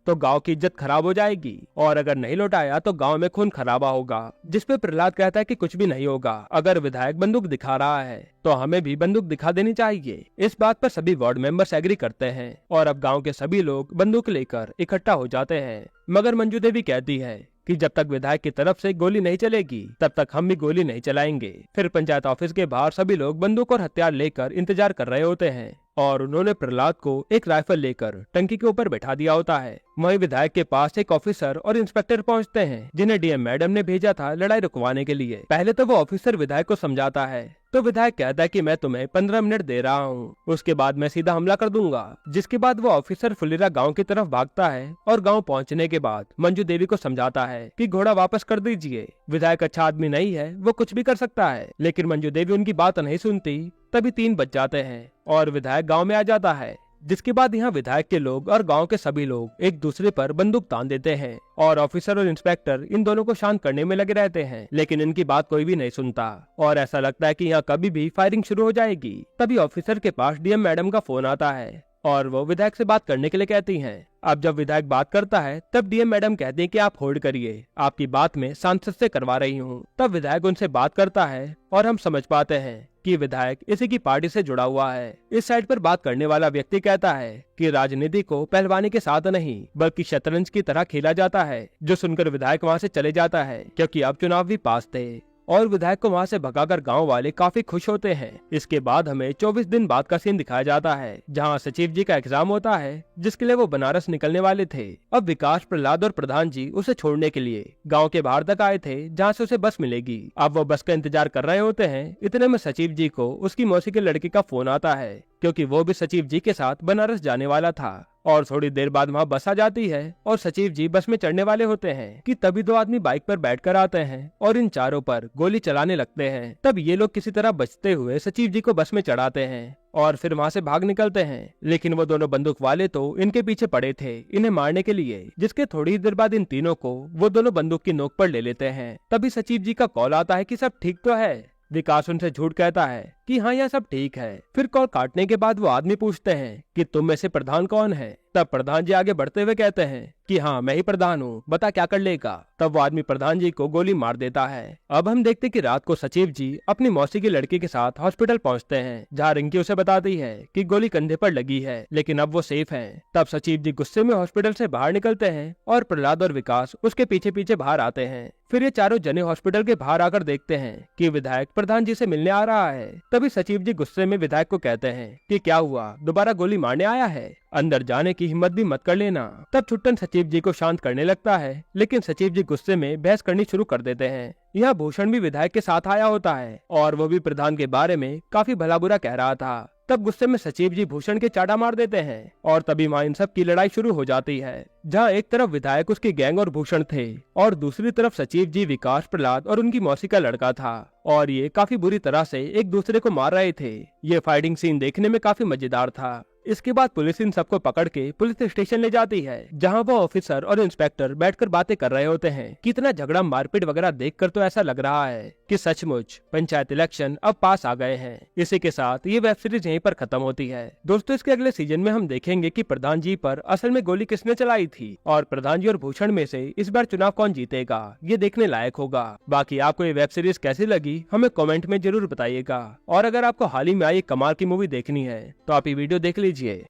तो गांव की इज्जत खराब हो जाएगी और अगर नहीं लौटाया तो गांव में खून खराबा होगा। जिस पे प्रहलाद कहता है कि कुछ भी नहीं होगा, अगर विधायक बंदूक दिखा रहा है तो हमें भी बंदूक दिखा देनी चाहिए। इस बात पर सभी वार्ड मेंबर्स एग्री करते हैं और अब गांव के सभी लोग बंदूक लेकर इकट्ठा हो जाते हैं। मगर मंजू देवी कहती है कि जब तक विधायक की तरफ से गोली नहीं चलेगी तब तक हम भी गोली नहीं चलाएंगे। फिर पंचायत ऑफिस के बाहर सभी लोग बंदूक और हथियार लेकर इंतजार कर रहे होते हैं और उन्होंने प्रहलाद को एक राइफल लेकर टंकी के ऊपर बैठा दिया होता है। वहीं विधायक के पास एक ऑफिसर और इंस्पेक्टर पहुंचते हैं जिन्हें डीएम मैडम ने भेजा था लड़ाई रुकवाने के लिए। पहले तो वो ऑफिसर विधायक को समझाता है तो विधायक कहता है कि मैं तुम्हें 15 मिनट दे रहा हूँ, उसके बाद मैं सीधा हमला कर दूंगा। जिसके बाद वो ऑफिसर फुलेरा गांव की तरफ भागता है और गांव पहुंचने के बाद मंजू देवी को समझाता है कि घोड़ा वापस कर दीजिए, विधायक अच्छा आदमी नहीं है, वो कुछ भी कर सकता है। लेकिन मंजू देवी उनकी बात नहीं सुनती। तभी 3 बज जाते हैं और विधायक गाँव में आ जाता है। जिसके बाद यहाँ विधायक के लोग और गांव के सभी लोग एक दूसरे पर बंदूक तान देते हैं और ऑफिसर और इंस्पेक्टर इन दोनों को शांत करने में लगे रहते हैं, लेकिन इनकी बात कोई भी नहीं सुनता और ऐसा लगता है कि यहाँ कभी भी फायरिंग शुरू हो जाएगी। तभी ऑफिसर के पास डीएम मैडम का फोन आता है और वो विधायक से बात करने के लिए कहती हैं। अब जब विधायक बात करता है तब डीएम मैडम कहती है कि आप होल्ड करिए, आपकी बात में सांसद से करवा रही हूँ। तब विधायक उनसे बात करता है और हम समझ पाते हैं कि विधायक इसी की पार्टी से जुड़ा हुआ है। इस साइड पर बात करने वाला व्यक्ति कहता है कि राजनीति को पहलवानी के साथ नहीं बल्कि शतरंज की तरह खेला जाता है, जो सुनकर विधायक वहाँ से चले जाता है क्योंकि अब चुनाव भी पास थे और विधायक को वहाँ से भगाकर गांव वाले काफी खुश होते हैं। इसके बाद हमें 24 दिन बाद का सीन दिखाया जाता है जहाँ सचिव जी का एग्जाम होता है जिसके लिए वो बनारस निकलने वाले थे। अब विकास, प्रहलाद और प्रधान जी उसे छोड़ने के लिए गांव के बाहर तक आए थे जहाँ से उसे बस मिलेगी। अब वो बस का इंतजार कर रहे होते हैं। इतने में सचिव जी को उसकी मौसी के लड़के का फोन आता है क्योंकि वो भी सचिव जी के साथ बनारस जाने वाला था और थोड़ी देर बाद वहाँ बस आ जाती है और सचिव जी बस में चढ़ने वाले होते हैं कि तभी 2 आदमी बाइक पर बैठकर आते हैं और इन चारों पर गोली चलाने लगते हैं। तब ये लोग किसी तरह बचते हुए सचिव जी को बस में चढ़ाते हैं और फिर वहाँ से भाग निकलते हैं। लेकिन वो दोनों बंदूक वाले तो इनके पीछे पड़े थे इन्हें मारने के लिए, जिसके थोड़ी देर बाद इन तीनों को वो दोनों बंदूक की नोक पर ले लेते हैं। तभी सचिव जी का कॉल आता है कि सब ठीक तो है। विकास उनसे झूठ कहता है कि हाँ यह सब ठीक है। फिर कॉल काटने के बाद वो आदमी पूछते हैं कि तुम में से प्रधान कौन है। तब प्रधान जी आगे बढ़ते हुए कहते हैं कि हाँ मैं ही प्रधान हूँ, बता क्या कर लेगा। तब वो आदमी प्रधान जी को गोली मार देता है। अब हम देखते कि रात को सचिव जी अपनी मौसी की लड़की के साथ हॉस्पिटल पहुँचते हैं जहाँ रिंकी उसे बताती है कि गोली कंधे पर लगी है लेकिन अब वो सेफ है। तब सचिव जी गुस्से में हॉस्पिटल से बाहर निकलते हैं और प्रहलाद और विकास उसके पीछे पीछे बाहर आते हैं। फिर ये चारों जने हॉस्पिटल के बाहर आकर देखते हैं कि विधायक प्रधान जी से मिलने आ रहा है। तभी सचिव जी गुस्से में विधायक को कहते हैं कि क्या हुआ, दोबारा गोली मारने आया है, अंदर जाने की हिम्मत भी मत कर लेना। तब छुट्टन सचिव जी को शांत करने लगता है लेकिन सचिव जी गुस्से में बहस करनी शुरू कर देते हैं। यह भूषण भी विधायक के साथ आया होता है और वो भी प्रधान के बारे में काफी भला बुरा कह रहा था। तब गुस्से में सचिव जी भूषण के चाटा मार देते हैं और तभी वहाँ इन सब की लड़ाई शुरू हो जाती है जहाँ एक तरफ विधायक, उसकी गैंग और भूषण थे और दूसरी तरफ सचिव जी, विकास, प्रहलाद और उनकी मौसी का लड़का था और ये काफी बुरी तरह से एक दूसरे को मार रहे थे। ये फाइटिंग सीन देखने में काफी मजेदार था। इसके बाद पुलिस इन सबको पकड़ के पुलिस स्टेशन ले जाती है, जहाँ वो ऑफिसर और इंस्पेक्टर बैठकर बातें कर रहे होते हैं। कितना झगड़ा मारपीट वगैरह देखकर तो ऐसा लग रहा है कि सचमुच पंचायत इलेक्शन अब पास आ गए हैं। इसी के साथ ये वेब सीरीज यहीं पर खत्म होती है। दोस्तों, इसके अगले सीजन में हम देखेंगे कि प्रधान जी पर असल में गोली किसने चलाई थी और प्रधान जी और भूषण में से इस बार चुनाव कौन जीतेगा, ये देखने लायक होगा। बाकी आपको ये वेब सीरीज कैसी लगी हमें कमेंट में जरूर बताइएगा। और अगर आपको हाल ही में आई कमाल की मूवी देखनी है तो आप ये वीडियो देख लीजिए।